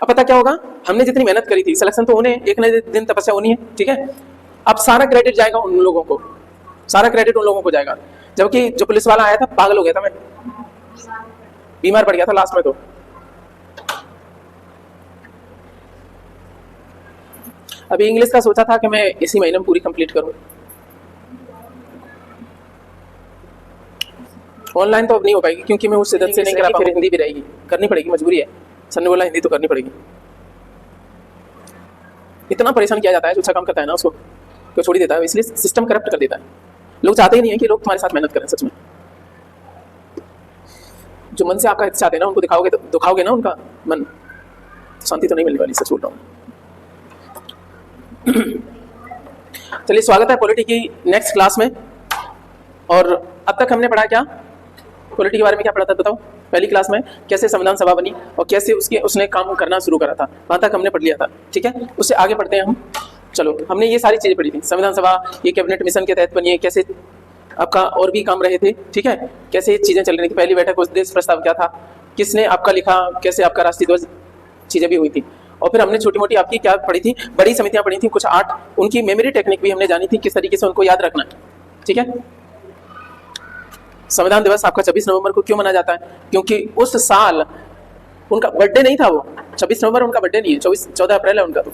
अब पता क्या होगा, हमने जितनी मेहनत करी थी, सिलेक्शन तो होने एक न दिन तपस्या होनी है, ठीक है। अब सारा क्रेडिट जाएगा उन लोगों को, सारा क्रेडिट उन लोगों को जाएगा। जबकि जो पुलिस वाला आया था पागल हो गया था, मैं बीमार पड़ गया था लास्ट में। तो अभी इंग्लिश का सोचा था कि मैं इसी महीने में पूरी कंप्लीट करूं। ऑनलाइन तो अब नहीं हो पाएगी क्योंकि मैं उस शिद्दत से नहीं करा पाऊंगा। फिर हिंदी भी रहेगी, करनी पड़ेगी, मजबूरी है। सर ने बोला हिंदी तो करनी पड़ेगी। इतना परेशान किया जाता है, जो अच्छा काम करता है ना उसको तो छोड़ ही देता है, इसलिए सिस्टम करप्ट कर देता है। लोग चाहते ही नहीं है कि लोग तुम्हारे साथ मेहनत करें। सच में जो मन से आपका हित चाहते हैं ना, उनको दिखाओगे तो दुखाओगे ना उनका मन, शांति तो नहीं मिलने वाली। सच बोल रहा हूँ। चलिए, स्वागत है पॉलिटी की नेक्स्ट क्लास में। और अब तक हमने पढ़ा क्या, पॉलिटी के बारे में क्या पढ़ा था बताओ। पहली क्लास में कैसे संविधान सभा बनी और कैसे उसने काम करना शुरू करा था, वहां तक हमने पढ़ लिया था, ठीक है। उससे आगे पढ़ते हैं हम। चलो, हमने ये सारी चीजें पढ़ी थी। संविधान सभा ये कैबिनेट मिशन के तहत बनी है, कैसे आपका और भी काम रहे थे, ठीक है। कैसे चीजें चल रही थी, पहली बैठक उद्देश्य प्रस्ताव क्या था, किसने आपका लिखा, कैसे आपका राष्ट्रीय ध्वज, चीजें भी हुई थी। और फिर हमने छोटी मोटी आपकी क्या पढ़ी थी, बड़ी समितियां पढ़ी थी कुछ 8, उनकी मेमोरी टेक्निक भी हमने जानी थी, किस तरीके से उनको याद रखना, ठीक है। संविधान दिवस आपका 26 नवंबर को क्यों मनाया जाता है, क्योंकि उस साल उनका बर्थडे नहीं था। वो 26 नवंबर उनका बर्थडे नहीं है, 14 अप्रैल है उनका। तो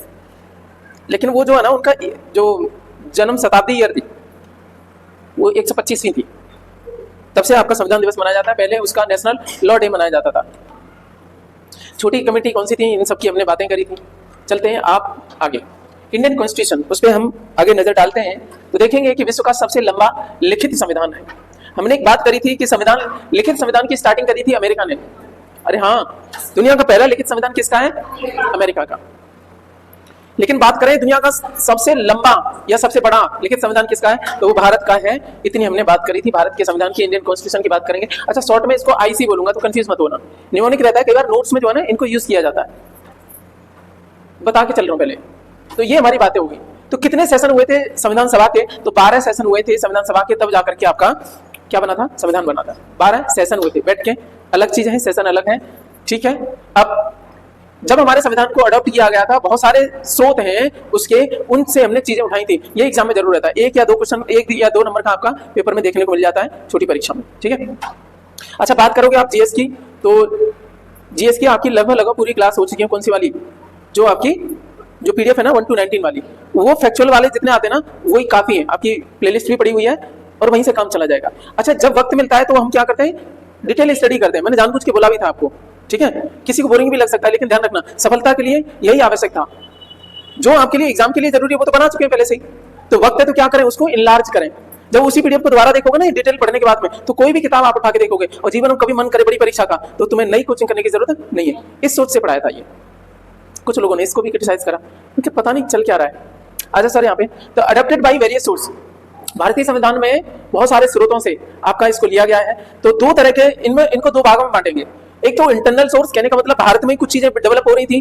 लेकिन वो जो है ना, उनका जो जन्म शताब्दी ईयर थी वो 125वीं थी, तब से आपका संविधान दिवस मनाया जाता है। पहले उसका नेशनल लॉ डे मनाया जाता था। छोटी कमेटी कौन सी थी, इन सब की हमने बातें करी थी। चलते हैं आप आगे, इंडियन कॉन्स्टिट्यूशन, उस पर हम आगे नजर डालते हैं तो देखेंगे कि विश्व का सबसे लंबा लिखित संविधान है। हमने एक बात करी थी कि संविधान, लिखित संविधान की स्टार्टिंग करी थी अमेरिका ने। अरे हाँ, दुनिया का पहला लिखित संविधान किसका है, अमेरिका का। लेकिन बात करें दुनिया का सबसे लंबा या सबसे बड़ा लिखित संविधान किसका है, तो वो भारत का है। इतनी हमने बात करी थी भारत के संविधान की, इंडियन कॉन्स्टिट्यूशन की बात करेंगे। अच्छा, शॉर्ट में इसको आईसी बोलूंगा तो कंफ्यूज मत होना, निमोनिक रहता है कई बार नोट्स में, जो है ना इनको यूज किया जाता है। बता के चल रहा हूं पहले। तो ये हमारी बातें होगी। तो कितने सेशन हुए थे संविधान सभा के, तो 12 सेशन हुए थे संविधान सभा के, तब जाकर के आपका क्या बना था, संविधान बना था। 12 सेशन हुए थे बैठ के, अलग चीजें हैं, सेशन अलग है, ठीक है। अब जब हमारे संविधान को अडॉप्ट किया गया था, बहुत सारे स्रोत हैं उसके, उनसे हमने चीजें उठाई थी। ये एग्जाम में जरूर रहता है, 1 या 2 क्वेश्चन, 1 या 2 नंबर का आपका पेपर में देखने को मिल जाता है छोटी परीक्षा में, ठीक है। अच्छा, बात करोगे आप जीएस की, तो जीएस की आपकी लगभग पूरी क्लास हो चुकी है। कौन सी वाली, जो आपकी जो पीडीएफ है ना 1 to 19 वाली, वो फैक्चुअल वाले जितने आते हैं ना वही काफी है। आपकी प्लेलिस्ट भी पड़ी हुई है और वहीं से काम चला जाएगा। अच्छा, जब वक्त मिलता है तो हम क्या करते हैं, डिटेल स्टडी करते हैं। मैंने जानबूझ के बोला भी था आपको, ठीक है। किसी को बोरिंग भी लग सकता है, लेकिन ध्यान रखना सफलता के लिए यही आवश्यक था। जो आपके लिए एग्जाम के लिए जरूरी है वो तो बना चुके हैं पहले से ही। तो वक्त है तो क्या करें, उसको इनलार्ज करें। जब उसी पीडीएफ को दोबारा देखोगे ना डिटेल पढ़ने के बाद में, तो कोई भी किताब आप उठा के देखोगे और जीवन में कभी मन करे बड़ी परीक्षा का, तो तुम्हें नई कोचिंग करने की जरूरत नहीं है। इस सोच से पढ़ाया था ये। कुछ लोगों ने इसको भी क्रिटिसाइज करा क्योंकि पता नहीं चल क्या रहा है। अच्छा सर, यहाँ पे तो अडॉप्टेड बाय वेरियस सोर्स, भारतीय संविधान में बहुत सारे स्रोतों से आपका इसको लिया गया है। तो 2 तरह के इनको 2 भागों में बांटेंगे। एक तो इंटरनल सोर्स, कहने का मतलब भारत में कुछ चीजें डेवलप हो रही थी,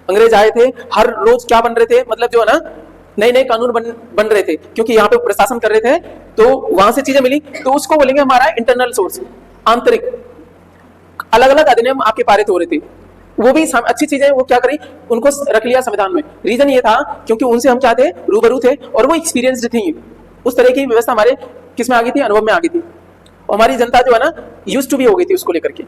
अंग्रेज आए थे, हर रोज क्या बन रहे थे, मतलब जो है ना नए कानून बन रहे थे, क्योंकि यहाँ पे प्रशासन कर रहे थे, तो वहां से चीजें मिली, तो उसको बोलेंगे हमारा इंटरनल सोर्स, आंतरिक। अलग अलग अधिनियम आपके पारित हो रहे थे, वो भी अच्छी चीजें, वो क्या करी, उनको रख लिया संविधान में। रीजन ये था क्योंकि उनसे हम क्या थे, रूबरू थे और वो एक्सपीरियंस्ड थी। उस तरह की व्यवस्था हमारे किस में आ गई थी, अनुभव में आ गई थी। और हमारी जनता जो है ना यूज्ड टू भी हो गई थी उसको लेकर के,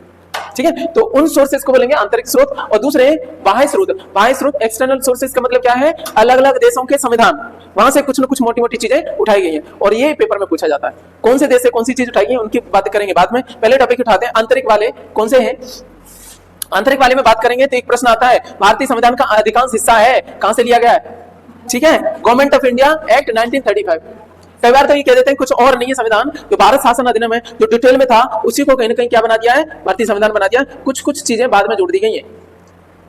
ठीक है। तो उन सोर्सेस को बोलेंगे आंतरिक स्रोत, और दूसरे बाह्य स्रोत। बाह्य स्रोत, एक्सटर्नल सोर्सेस का मतलब क्या है, अलग अलग देशों के संविधान, वहां से कुछ न कुछ मोटी मोटी चीजें उठाई गई हैं और ये पेपर में पूछा जाता है। कौन से देश से कौन सी चीज उठाई गई है उनकी बात करेंगे बाद में। पहले टॉपिक उठाते हैं आंतरिक वाले कौन से हैं। आंतरिक वाले में बात करेंगे तो एक प्रश्न आता है, भारतीय संविधान का अधिकांश हिस्सा है, कहां से लिया गया है, ठीक है, गवर्नमेंट ऑफ इंडिया एक्ट 1935। कई बार तो ये कह देते हैं कुछ और नहीं है संविधान, जो भारत शासन अधिनियम है जो डिटेल में था उसी को कहीं ना कहीं क्या बना दिया है, भारतीय संविधान बना दिया। कुछ चीजें बाद में जोड़ दी गई है।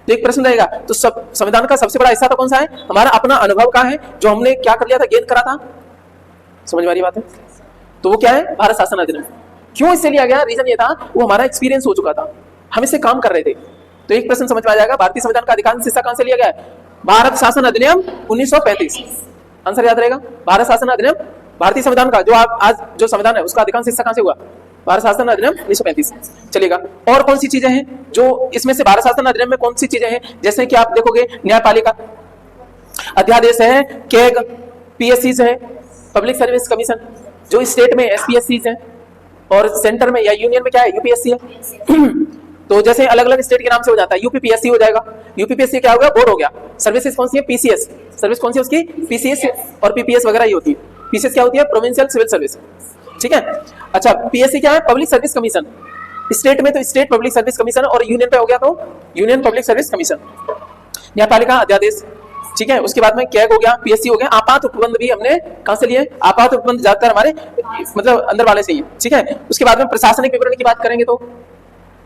तो एक प्रश्न रहेगा, तो संविधान का सबसे बड़ा हिस्सा तो कौन सा है, हमारा अपना अनुभव का है, जो हमने क्या कर लिया था, गेन करा था। समझ में आ रही बात है। तो वो क्या है, भारत शासन अधिनियम। क्यों इससे लिया गया, रीजन ये था वो हमारा एक्सपीरियंस हो चुका था, हम इससे काम कर रहे थे। तो एक प्रश्न समझ में आ जाएगा, भारतीय संविधान का अधिकांश हिस्सा कहां से लिया गया है, भारत शासन अधिनियम 1935। आंसर याद रहेगा, भारत शासन अधिनियम। भारतीय संविधान का जो आज जो संविधान है उसका अधिकांश हिस्सा कहां से हुआ, भारत शासन अधिनियम 1935 चलेगा। और कौन सी चीजें हैं जो इसमें से भारत शासन अधिनियम में कौन सी चीजें हैं, जैसे कि आप देखोगे न्यायपालिका अध्यादेश है, कैग, पीएससीज है, पब्लिक सर्विस कमीशन, जो स्टेट में एसपीएससीज है और सेंटर में या यूनियन में क्या है यूपीएससी है। तो जैसे अलग अलग स्टेट के नाम से हो जाता है, यूपीपीएससी हो जाएगा, यूपीपीएससी क्या होगा, बोर्ड हो गया। सर्विसेज कौन सी है, पीसीएस, सर्विस कौन सी है उसकी, पीसीएस और पीपीएस वगैरह ही होती है। पीसीएस क्या होती है, प्रोविंशियल सिविल सर्विस, ठीक है। अच्छा, पीएससी क्या है, पब्लिक सर्विस कमीशन, स्टेट में तो स्टेट पब्लिक सर्विस कमीशन और यूनियन पे हो गया तो यूनियन पब्लिक सर्विस कमीशन। न्यायपालिका अध्यादेश, ठीक है। उसके बाद में कैग हो गया, पीएससी हो गया। आपात उपबंध भी हमने कहां से लिए, आपात उपबंध ज्यादातर हमारे मतलब अंदर वाले से ही, ठीक है। उसके बाद में प्रशासनिक विवरण की बात करेंगे तो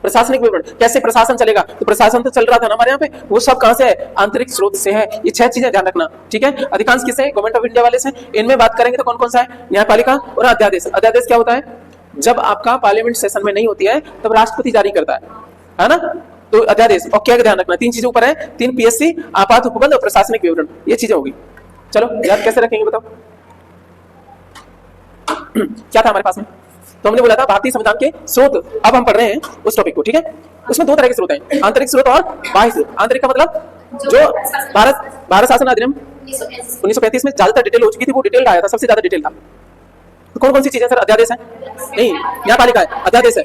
प्रशासनिक विवरण, कैसे प्रशासन चलेगा, तो प्रशासन तो चल रहा था ना हमारे यहाँ पे, वो सब कहां से है, आंतरिक स्रोत से है। ये 6 चीजें ध्यान रखना, ठीक है। अधिकांश किससे, गवर्नमेंट ऑफ इंडिया वाले से। इनमें बात करेंगे तो कौन कौन सा है, न्यायपालिका और अध्यादेश। अध्यादेश क्या होता है, जब आपका पार्लियामेंट सेशन में नहीं होती है तब राष्ट्रपति जारी करता है ना। तो अध्यादेश और क्या ध्यान रखना, 3 चीजों ऊपर है, 3 पीएससी, आपात उपबंध और प्रशासनिक विवरण, ये चीजें होगी। चलो याद कैसे रखेंगे बताओ। क्या था हमारे पास में, तो हमने बोला था भारतीय संविधान के स्रोत। अब हम पढ़ रहे हैं उस टॉपिक को, ठीक है। उसमें 2 तरह के स्रोत हैं, आंतरिक स्रोत और बाह्य स्रोत। आंतरिक का मतलब जो भारत शासन अधिनियम 1935 में ज्यादातर डिटेल हो चुकी थी, वो डिटेल आया था, सबसे ज्यादा डिटेल था। तो कौन कौन सी चीजें सर, अध्यादेश है, नहीं न्यायपालिका है, अध्यादेश है,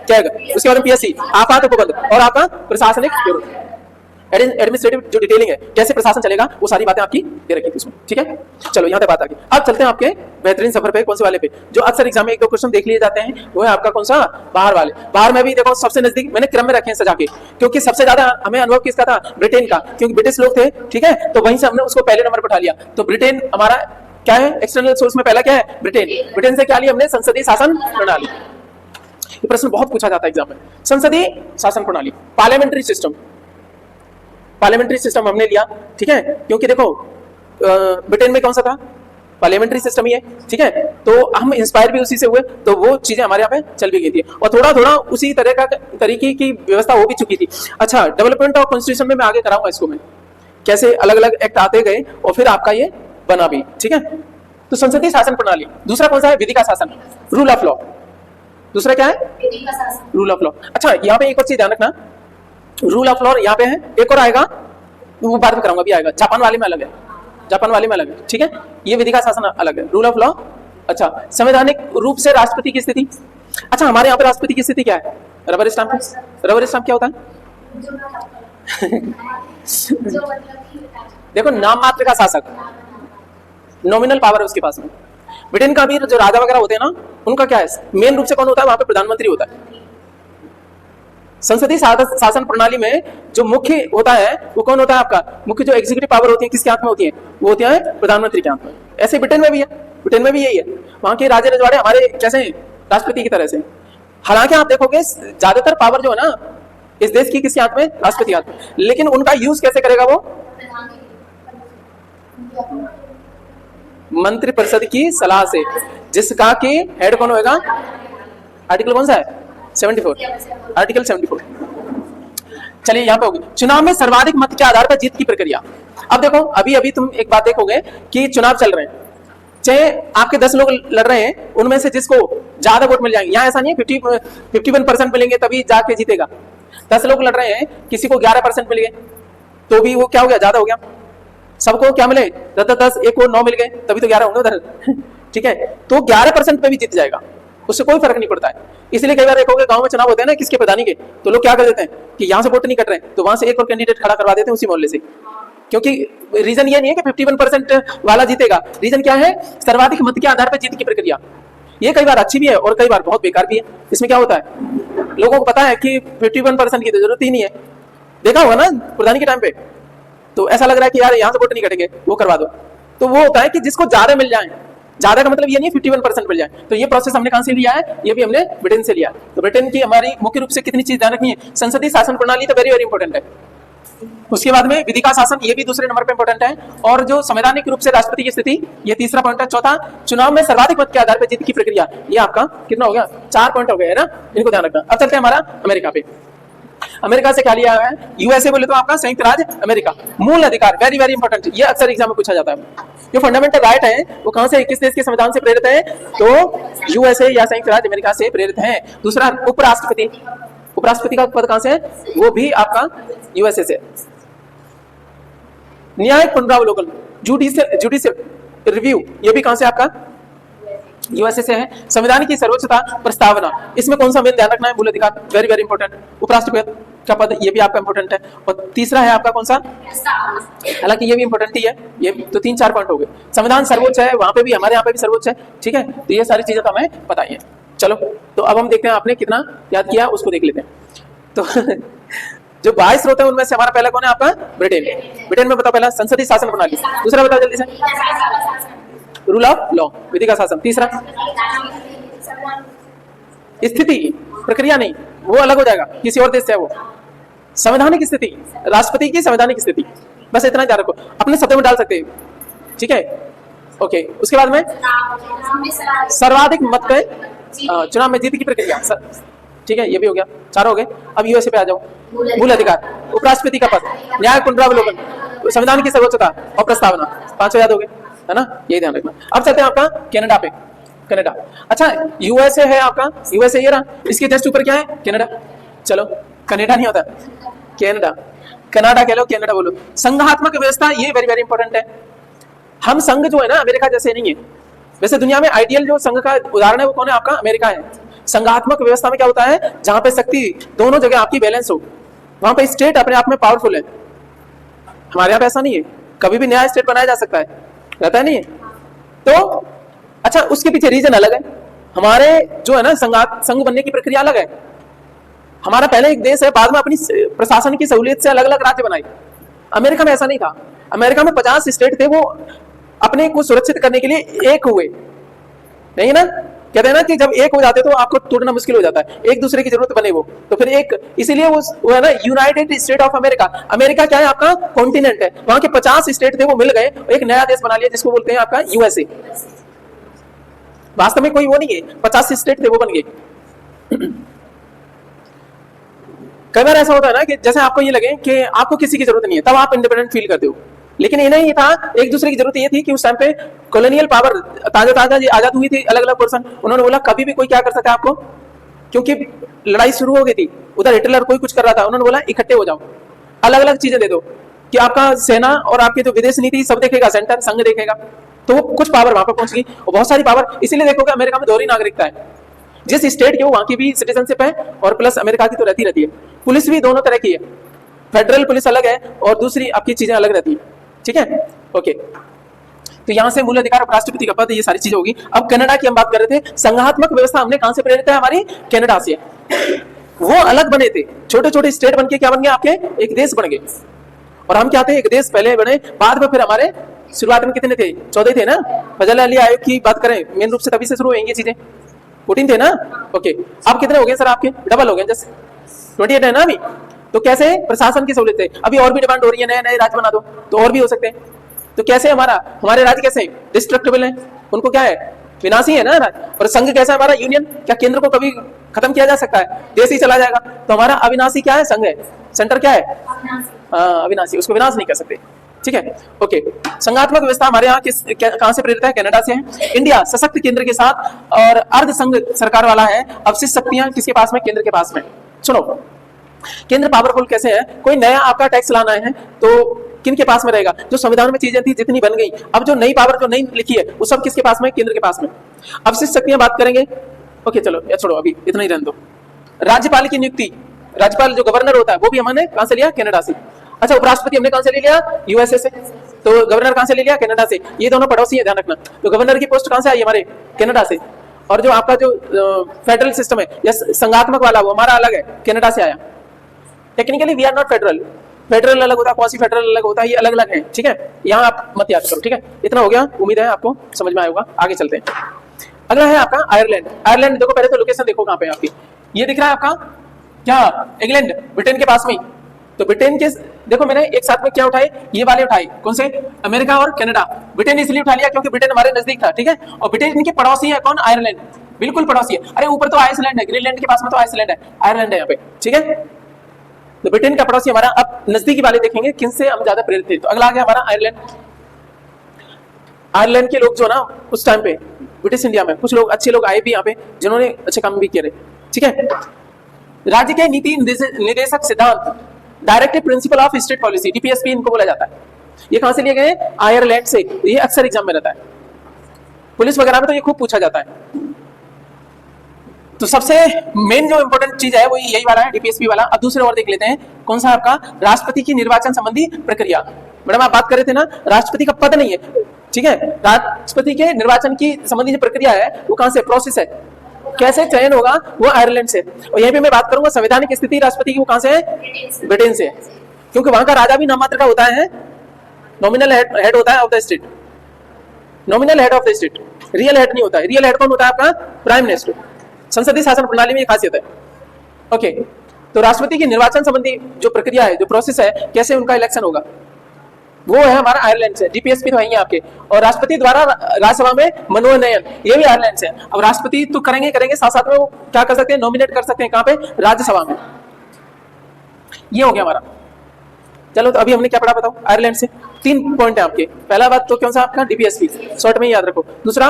कैग, उसके बाद में पीएससी, आपात उपबंध और आपका प्रशासनिक विवरण, एडमिनिस्ट्रेटिव जो डिटेलिंग है, कैसे प्रशासन चलेगा, वो सारी बातें आपकी दे रखी थी उसमें, ठीक है। चलो यहाँ तक बात आ गई। अब चलते हैं आपके बेहतरीन सफर पे, कौन से वाले पे, जो अक्सर एग्जाम में 1-2 क्वेश्चन देख लिए जाते हैं, वो है आपका कौन सा, बाहर वाले। बाहर में भी देखो सबसे नजदीक मैंने क्रम में रखे हैं सजा के, क्योंकि सबसे ज्यादा हमें अनुभव किसका था, ब्रिटेन का, क्योंकि ब्रिटिश लोग थे, ठीक है। तो वहीं से हमने उसको पहले नंबर पर उठा लिया। तो ब्रिटेन हमारा क्या है, एक्सटर्नल सोर्स में पहला क्या है, ब्रिटेन। ब्रिटेन से क्या लिया हमने, संसदीय शासन प्रणाली। ये प्रश्न बहुत पूछा जाता है एग्जाम में, संसदीय शासन प्रणाली, पार्लियामेंट्री सिस्टम, पार्लियामेंट्री सिस्टम हमने लिया, ठीक है। क्योंकि देखो ब्रिटेन में कौन सा था, पार्लियामेंट्री सिस्टम ही है, ठीक है। तो हम इंस्पायर भी उसी से हुए, तो वो चीजें हमारे यहाँ पे चल भी गई थी और थोड़ा थोड़ा उसी तरीके की व्यवस्था हो भी चुकी थी। अच्छा, डेवलपमेंट ऑफ कॉन्स्टिट्यूशन में मैं आगे कराऊंगा इसको, मैं कैसे अलग अलग एक्ट आते गए और फिर आपका ये बना भी, ठीक है। तो संसदीय शासन प्रणाली। दूसरा कौन सा है, विधि का शासन, रूल ऑफ लॉ। दूसरा क्या है, रूल ऑफ लॉ। अच्छा, यहाँ पे एक और चीज ध्यान रखना, रूल ऑफ लॉ यहाँ पे है, एक और आएगा वो बाद में कराऊंगा, भी आएगा, जापान वाले में अलग है, जापान वाले में अलग है, ठीक है। ये विधि का शासन अलग है, रूल ऑफ लॉ। अच्छा, संवैधानिक रूप से राष्ट्रपति की स्थिति। अच्छा, हमारे यहाँ पे राष्ट्रपति की स्थिति क्या है, रबर स्टाम्प। रबर स्टाम्प क्या होता है देखो, नाम मात्र का शासक, नॉमिनल पावर है उसके पास में। ब्रिटेन का भी जो राजा वगैरह होते हैं ना, उनका क्या है, मेन रूप से कौन होता है, वहां पे प्रधानमंत्री होता है। संसदीय शासन प्रणाली में जो मुख्य होता है वो कौन होता है, आपका मुख्य जो एग्जीक्यूटिव पावर होती है किसके हाथ में होती है, वो होती है प्रधानमंत्री के हाथ में। ऐसे ब्रिटेन में भी है, ब्रिटेन में भी यही है, वहां के राजे रजवाड़े हमारे कैसे राष्ट्रपति की तरह से। हालांकि आप देखोगे ज्यादातर पावर जो है ना इस देश की किसके हाथ में, राष्ट्रपति हाथ में, लेकिन उनका यूज कैसे करेगा वो, मंत्रिपरिषद की सलाह से, जिसका कि हेड कौन होगा, आर्टिकल कौन सा है, 74, आर्टिकल 74। चलिए यहाँ पे होगी, चुनाव में सर्वाधिक मत के आधार पर जीत की प्रक्रिया। अब देखो, अभी अभी तुम एक बात देखोगे कि चुनाव चल रहे हैं, चाहे आपके 10 लोग लड़ रहे हैं, उनमें से जिसको ज्यादा वोट मिल जाएंगे, यहाँ ऐसा नहीं है 51% मिलेंगे तभी जाके जीतेगा। 10 लोग लड़ रहे हैं, किसी को 11% मिल गए तो भी वो क्या हो गया, ज्यादा हो गया। सबको क्या मिले, 10, एक को 9 मिल गए तभी तो 11 होंगे उधर ठीक है। तो 11% पे भी जीत जाएगा, उससे कोई फर्क नहीं पड़ता है। इसलिए कई बार देखोगे गांव में चुनाव होते हैं ना किसके, प्रधानी के, तो लोग क्या कर देते हैं कि यहाँ से वोट नहीं कट रहे तो वहां से एक और कैंडिडेट खड़ा करवा देते हैं उसी मोहल्ले से, क्योंकि रीजन ये नहीं है कि 51% वाला जीतेगा। रीजन क्या है, सर्वाधिक मत के आधार पर जीत की प्रक्रिया। ये कई बार अच्छी भी है और कई बार बहुत बेकार भी है। इसमें क्या होता है, लोगों को पता है कि 51% की तो जरूरत ही नहीं है, देखा होगा ना प्रधानी के टाइम पे, तो ऐसा लग रहा है कि यार यहाँ से वोट नहीं कटेंगे, वो करवा दो। तो वो होता है कि जिसको ज्यादा मिल जाए, ज्यादा का मतलब ये नहीं 51% मिल जाए। तो ये प्रोसेस हमने कहां से लिया है, ये भी हमने ब्रिटेन से लिया है। तो ब्रिटेन की हमारी मुख्य रूप से कितनी चीज ध्यान रखनी है, संसदीय शासन प्रणाली तो वेरी वेरी इंपॉर्टेंट है। उसके बाद में विधि का शासन, ये भी दूसरे नंबर पे इंपॉर्टेंट है। और जो संवैधानिक रूप से राष्ट्रपति की स्थिति, ये तीसरा पॉइंट है। चौथा, चुनाव में सर्वाधिक मत के आधार पर जीत की प्रक्रिया, ये आपका कितना हो गया, 4 पॉइंट हो गया है ना, इनको ध्यान रखना। अब चलते हैं हमारा अमेरिका पे। अमेरिका से क्या लिया हुआ है? यूएसए बोले तो आपका संयुक्त राज्य अमेरिका। मूल अधिकार, वेरी वेरी इंपॉर्टेंट, ये अक्सर एग्जाम में पूछा जाता है। जो फंडामेंटल राइट है वो कहां से, किस देश के संविधान से प्रेरित है? तो यूएसए या संयुक्त राज्य अमेरिका से प्रेरित है। दूसरा, उपराष्ट्रपति, उपराष्ट्रपति का पद कहां से है? वो भी आपका यूएसए से। न्यायिक पुनरावलोकन, जुडिशियल रिव्यू, ये भी कहां से आपका? यूएसए से है। संविधान की सर्वोच्चता प्रस्तावना, इसमें कौन सा मेन ध्यान रखना है? मूल अधिकार, वेरी वेरी इंपॉर्टेंट। उपराष्ट्रपति का पद, ये भी आपका इंपॉर्टेंट है। और तीसरा है आपका कौन सा? हालांकि ये भी इंपॉर्टेंट ही है, ये तो 3-4 पॉइंट हो गए। संविधान सर्वोच्च है, वहां पे भी, हमारे यहाँ पे भी सर्वोच्च है, ठीक है। तो ये सारी चीजें तो हमें पता ही है। चलो, तो अब हम देखते हैं आपने कितना याद किया, उसको देख लेते हैं। तो जो 22 स्रोत है उनमें से हमारा पहला कौन है? आपका ब्रिटेन। ब्रिटेन में बताओ, पहला संसदीय शासन प्रणाली। दूसरा बताओ जल्दी से, रूल ऑफ लॉ, विधि का शासन। तीसरा, स्थिति, प्रक्रिया नहीं, वो अलग हो जाएगा, किसी और देश से है वो। संवैधानिक स्थिति, राष्ट्रपति की संवैधानिक स्थिति, बस इतना ध्यान रखो, अपने शब्दों में डाल सकते हैं, ठीक है। ओके, उसके बाद में सर्वाधिक मत पे चुनाव में जीत की प्रक्रिया, ठीक है, ये भी हो गया, 4 हो गए। अब यूएसए पे आ जाओ। मूल अधिकार, उपराष्ट्रपति का पद, न्याय पुनरावलोकन, संविधान की सर्वोच्चता और प्रस्तावना, 5 याद हो गए, है ना, यही ध्यान रखना। अब चलते हैं आपका कनाडा पे। कनाडा, अच्छा यूएसए है आपका, यूएसए ये रहा, इसके जस्ट ऊपर क्या है? कनाडा। चलो, कनाडा नहीं होता, कनाडा, कनाडा कह लो, कनाडा बोलो। संघात्मक व्यवस्था, ये वेरी वेरी इंपॉर्टेंट है। हम संघ जो है ना, अमेरिका जैसे नहीं है। वैसे दुनिया में आइडियल जो संघ का उदाहरण है वो कौन है? आपका अमेरिका है। संघात्मक व्यवस्था में क्या होता है? जहां पे शक्ति दोनों जगह आपकी बैलेंस हो, वहां पे स्टेट अपने आप में पावरफुल है। हमारे यहाँ पे ऐसा नहीं है, कभी भी नया स्टेट बनाया जा सकता है, रहता है नहीं है। तो अच्छा, उसके पीछे रीजन अलग है। हमारे जो है ना संघ बनने की प्रक्रिया अलग है। हमारा पहले एक देश है, बाद में अपनी प्रशासन की सहूलियत से अलग अलग राज्य बनाए। अमेरिका में ऐसा नहीं था। अमेरिका में 50 स्टेट थे, वो अपने को सुरक्षित करने के लिए एक हुए, नहीं ना, कहते हैं ना कि जब एक हो जाते तो आपको तोड़ना मुश्किल हो जाता है, एक दूसरे की जरूरत बने वो, तो फिर एक, इसीलिए वो है ना United state of America. America क्या है? आपका कॉन्टिनेंट है। वहां के 50 स्टेट थे, वो मिल गए, एक नया देश बना लिया जिसको बोलते हैं आपका यूएसए। वास्तव में कोई वो नहीं है, 50 स्टेट थे, वो बन गए। कई बार ऐसा होता है ना कि जैसे आपको ये लगे कि आपको किसी की जरूरत नहीं है, तब आप इंडिपेंडेंट फील करते हो, लेकिन ये नहीं था। एक दूसरे की जरूरत ये थी कि उस टाइम पे कॉलोनियल पावर ताजा आजाद हुई थी, अलग अलग पर्सन, उन्होंने बोला कभी भी कोई क्या कर सकता है आपको, क्योंकि लड़ाई शुरू हो गई थी, उधर हिटलर कोई कुछ कर रहा था, उन्होंने बोला इकट्ठे हो जाओ, अलग अलग चीजें दे दो कि आपका सेना और आपकी जो विदेश नीति सब देखेगा, सेंटर संघ देखेगा। तो वो कुछ पावर वहां पर पहुंच गई, और बहुत सारी पावर। इसीलिए देखोगे अमेरिका में दोहरी नागरिकता है, जिस स्टेट की हो वहां की भी सिटीजनशिप है, और प्लस अमेरिका की तो रहती है। पुलिस भी दोनों तरह की है, फेडरल पुलिस अलग है और दूसरी आपकी चीजें अलग रहती है, ठीक है। ओके, तो यहां से मूल अधिकार, राष्ट्रपति का पद, ये सारी चीजें होगी। अब कनाडा की हम बात कर रहे थे। संघात्मक व्यवस्था हमने कहां से प्रेरित है? हमारी कनाडा से। वो अलग बने थे, छोटे छोटे स्टेट बन के क्या बन गए? आपके एक देश बन गए। और हम क्या थे? एक देश पहले बने, बाद में फिर हमारे शुरुआत में कितने थे? 14 थे ना। फजल अली आयोग की बात करें, मेन रूप से तभी से शुरू होंगी ये चीजें। 14 थे ना। ओके, अब कितने हो गए सर? आपके डबल हो गए, जैसे 28 है ना अभी। तो कैसे? प्रशासन की सहूलियत है। अभी और भी डिमांड हो रही है, नए नए राज्य बना दो, तो और भी हो सकते हैं। तो कैसे हमारे राज्य कैसे डिस्ट्रक्टेबल है? उनको क्या है? विनाशी है ना राज्य। और संघ कैसा है हमारा? यूनियन। क्या केंद्र को कभी खत्म किया जा सकता है? देश ही चला जाएगा। तो हमारा अविनाशी क्या है? संघ है। सेंटर क्या है? अविनाशी, उसको विनाश नहीं कर सकते, ठीक है। ओके, संघात्मक व्यवस्था हमारे यहाँ कहां से प्रेरित है? कनाडा से है। इंडिया सशक्त केंद्र के साथ और अर्ध संघ सरकार वाला है। अवशिष्ट शक्तियां किसके पास में? केंद्र के पास में। सुनो, केंद्र पावरफुल कैसे है? कोई नया आपका टैक्स लाना है तो किन के पास में रहेगा? जो संविधान में चीजें थी जितनी बन गई, अब जो नई पावर जो नई लिखी है वो सब किसके पास में? केंद्र के पास में। अवशिष्ट शक्तियां बात करेंगे। ओके चलो, या छोड़ो, अभी इतना ही रहने दो। राज्यपाल की नियुक्ति, राज्यपाल जो गवर्नर होता है वो भी हमने कहां से लिया? कनाडा से। अच्छा, उपराष्ट्रपति हमने कहां से ले लिया? यूएसए से। तो गवर्नर कहां से ले लिया? कनाडा से। ये दोनों पड़ोसी है, ध्यान रखना। तो गवर्नर की पोस्ट कहां से आई? हमारे कनाडा से। और जो आपका जो फेडरल सिस्टम है या संघात्मक वाला, वो हमारा अलग है, कनाडा से आया। Technically we are not federal. Federal अलग होता है, क्वासी फेडरल अलग होता है, ये अलग अलग है, ठीक है। यहाँ आप मत याद करो, ठीक है। इतना हो गया, उम्मीद है आपको समझ में आया होगा। आगे चलते हैं। अगला है आपका आयरलैंड। आयरलैंड देखो, पहले तो लोकेशन देखो कहां पे आपकी। ये दिख रहा है आपका क्या? इंग्लैंड, ब्रिटेन के पास में। तो ब्रिटेन के देखो, मैंने एक साथ में क्या उठाए? ये वाले उठाए। कौन से? अमेरिका और कनाडा। ब्रिटेन इसलिए उठा लिया क्योंकि ब्रिटेन हमारे नजदीक था, ठीक है। और ब्रिटेन के पड़ोसी है कौन? आयरलैंड, बिल्कुल पड़ोसी है। अरे ऊपर तो आइसलैंड है, ग्रीनलैंड के पास में तो आइसलैंड है, आयरलैंड है यहाँ पे, ठीक है। तो ब्रिटेन का पड़ोसी हमारा। अब नजदीकी वाले देखेंगे किनसे हम ज्यादा प्रेरित थे। तो अगला आ गया हमारा आयरलैंड। आयरलैंड के लोग जो ना उस टाइम पे ब्रिटिश इंडिया में कुछ लोग अच्छे लोग आए भी यहाँ पे जिन्होंने अच्छे काम भी किए। ठीक है, राज्य के नीति निर्देशक सिद्धांत, directive principle of state policy, DPSP इनको बोला जाता है। ये कहां से लिए गए? आयरलैंड से। ये अक्सर एग्जाम में रहता है, पुलिस वगैरह में तो ये खूब पूछा जाता है। तो सबसे मेन जो इंपॉर्टेंट चीज है वो यही वाला है, डीपीएसपी वाला। अब दूसरे और देख लेते हैं, कौन सा आपका? राष्ट्रपति की निर्वाचन संबंधी प्रक्रिया। मैडम आप बात कर रहे थे ना, राष्ट्रपति का पद नहीं है, ठीक है, राष्ट्रपति के निर्वाचन की संबंधी जो प्रक्रिया है वो कहां से? प्रोसेस है। कैसे चयन होगा? वो आयरलैंड से। और यहीं पे मैं बात करूंगा संवैधानिक स्थिति राष्ट्रपति की, वो कहां से है? ब्रिटेन से। क्योंकि वहां का राजा भी नाम मात्र का होता है, नॉमिनल हेड होता है of the state, nominal head of the state, real head नहीं होता है। रियल हेड कौन होता है? आपका प्राइम मिनिस्टर। संसदीय शासन प्रणाली में ये खासियत है। ओके, तो राष्ट्रपति की निर्वाचन संबंधी जो प्रक्रिया है, जो प्रोसेस है, कैसे उनका इलेक्शन होगा, वो है हमारा आयरलैंड से। डीपीएसपी तो है आपके। और राष्ट्रपति द्वारा राज्यसभा में मनोनयन, ये भी आयरलैंड से। अब राष्ट्रपति तो करेंगे साथ साथ में वो क्या कर सकते हैं? नॉमिनेट कर सकते हैं। कहां पे? राज्यसभा में। ये हो गया हमारा। चलो, तो अभी हमने क्या पढ़ा बताओ? आयरलैंड से 3 पॉइंट है आपके। पहला बात तो कौन सा आपका? डीपीएसपी, शॉर्ट में याद रखो। दूसरा,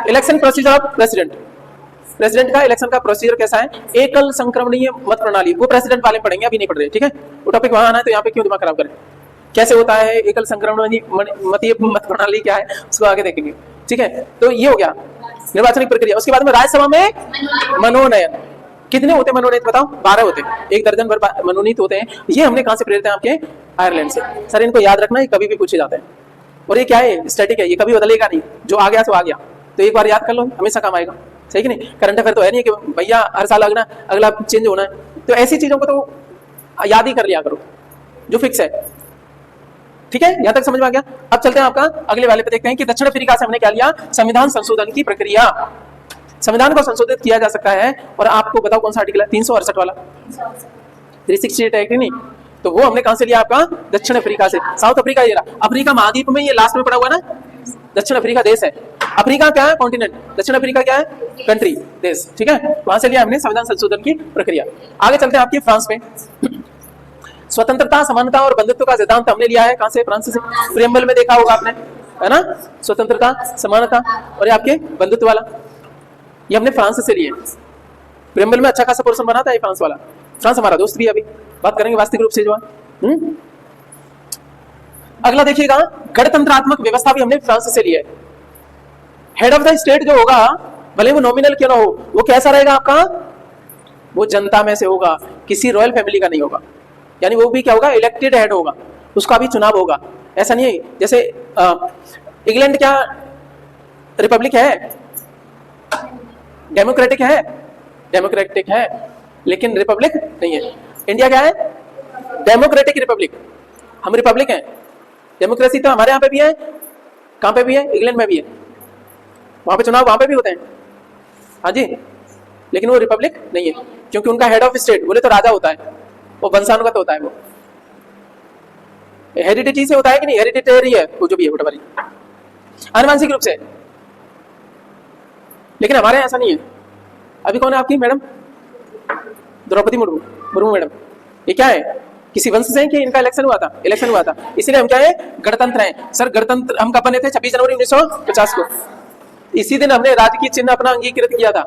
election procedure of president. President का इलेक्शन का प्रोसीजर कैसा है? एकल संक्रमणीय मत प्रणाली, वो प्रेसिडेंट वाले पढ़ेंगे, अभी नहीं पढ़ रहे। ठीक है, वो टॉपिक वहां आना है, तो यहाँ पे क्यों दिमाग खराब करें? कैसे होता है एकल संक्रमणीय मत प्रणाली, क्या है उसको आगे देखेंगे। ठीक है, तो ये हो गया निर्वाचनिक प्रक्रिया। उसके बाद में राज्यसभा में मनोनयन। कितने होते हैं मनोनीत बताओ? 12 होते हैं, 1 दर्जन भर मनोनीत होते हैं। ये हमने कहां से प्रेरित है? आपके आयरलैंड से। सर इनको याद रखना, ये कभी भी पूछे जाते हैं। और ये क्या है? स्टैटिक है, ये कभी बदलेगा नहीं, जो आ गया सो आ गया। तो एक बार याद कर लो, हमेशा काम आएगा। सही कि नहीं? करंट अफेयर तो है नहीं कि भैया हर साल अगला चेंज होना है। तो ऐसी चीजों को तो याद ही कर लिया करो जो फिक्स है। ठीक है, यहां तक समझ में आ गया। अब चलते हैं आपका अगले वाले पे, देखते हैं कि दक्षिण अफ्रीका से हमने क्या लिया? संविधान संशोधन की प्रक्रिया। संविधान को संशोधित किया जा सकता है। और आपको बताओ कौन सा आर्टिकल है? 368 वाला, 368 है कि नहीं? तो वो हमने कहां से लिया? आपका दक्षिण अफ्रीका से। साउथ अफ्रीका ये रहा, अफ्रीका महाद्वीप में ये लास्ट में पड़ा हुआ ना, दक्षिण अफ्रीका देश है। अफ्रीका क्या है? कॉन्टिनेंट। दक्षिण अफ्रीका क्या है? कंट्री, देश। ठीक है, वहां से लिया हमने संविधान संशोधन की प्रक्रिया। आगे चलते हैं आपकी फ्रांस में। स्वतंत्रता, समानता और बंधुत्व का सिद्धांत हमने लिया है कहां से? फ्रांस से। प्रियम्बल में देखा होगा आपने, है ना? स्वतंत्रता, समानता और ये आपके बंधुत्व वाला, ये हमने फ्रांस से लिए। प्रियम्बल में अच्छा खासा पोर्शन बना था ये फ्रांस वाला। फ्रांस हमारा दोस्त भी, अभी बात करेंगे वास्तविक रूप से जो है। अगला देखिएगा, गणतंत्रात्मक व्यवस्था भी हमने फ्रांस से लिया है। हेड ऑफ द स्टेट जो होगा, भले वो नॉमिनल क्यों ना हो, वो कैसा रहेगा आपका? वो जनता में से होगा, किसी रॉयल फैमिली का नहीं होगा। यानी वो भी क्या होगा? इलेक्टेड हेड होगा, उसका भी चुनाव होगा। ऐसा नहीं है जैसे इंग्लैंड क्या रिपब्लिक है? डेमोक्रेटिक है, डेमोक्रेटिक है, लेकिन रिपब्लिक नहीं है। इंडिया क्या है? Democratic Republic. हम रिपब्लिक हैं। डेमोक्रेसी तो हमारे यहाँ पे भी है, कहाँ पे भी है? इंग्लैंड में भी है। वहां पे चुनाव वहां पे भी होते हैं, हाँ जी, लेकिन वो रिपब्लिक नहीं है, क्योंकि उनका हेड ऑफ स्टेट बोले तो राजा होता है, वो वंशानुगत होता है, वो हेरिडिटी से होता है कि नहीं? हेरिडिटरी है वो जो भी है, वोटरी आनुवंशिक रूप से। लेकिन हमारे यहाँ ऐसा नहीं है। अभी कौन है आपकी मैडम? द्रौपदी मुर्मू, मुर्मू मैडम। ये क्या है? किसी वंश से कि इनका इलेक्शन हुआ था? इलेक्शन हुआ था, इसीलिए हम क्या है? गणतंत्र हैं। सर गणतंत्र हम कब बने थे? 26 जनवरी 1950 को। इसी दिन हमने राजकीय चिन्ह अपना अंगीकृत किया था।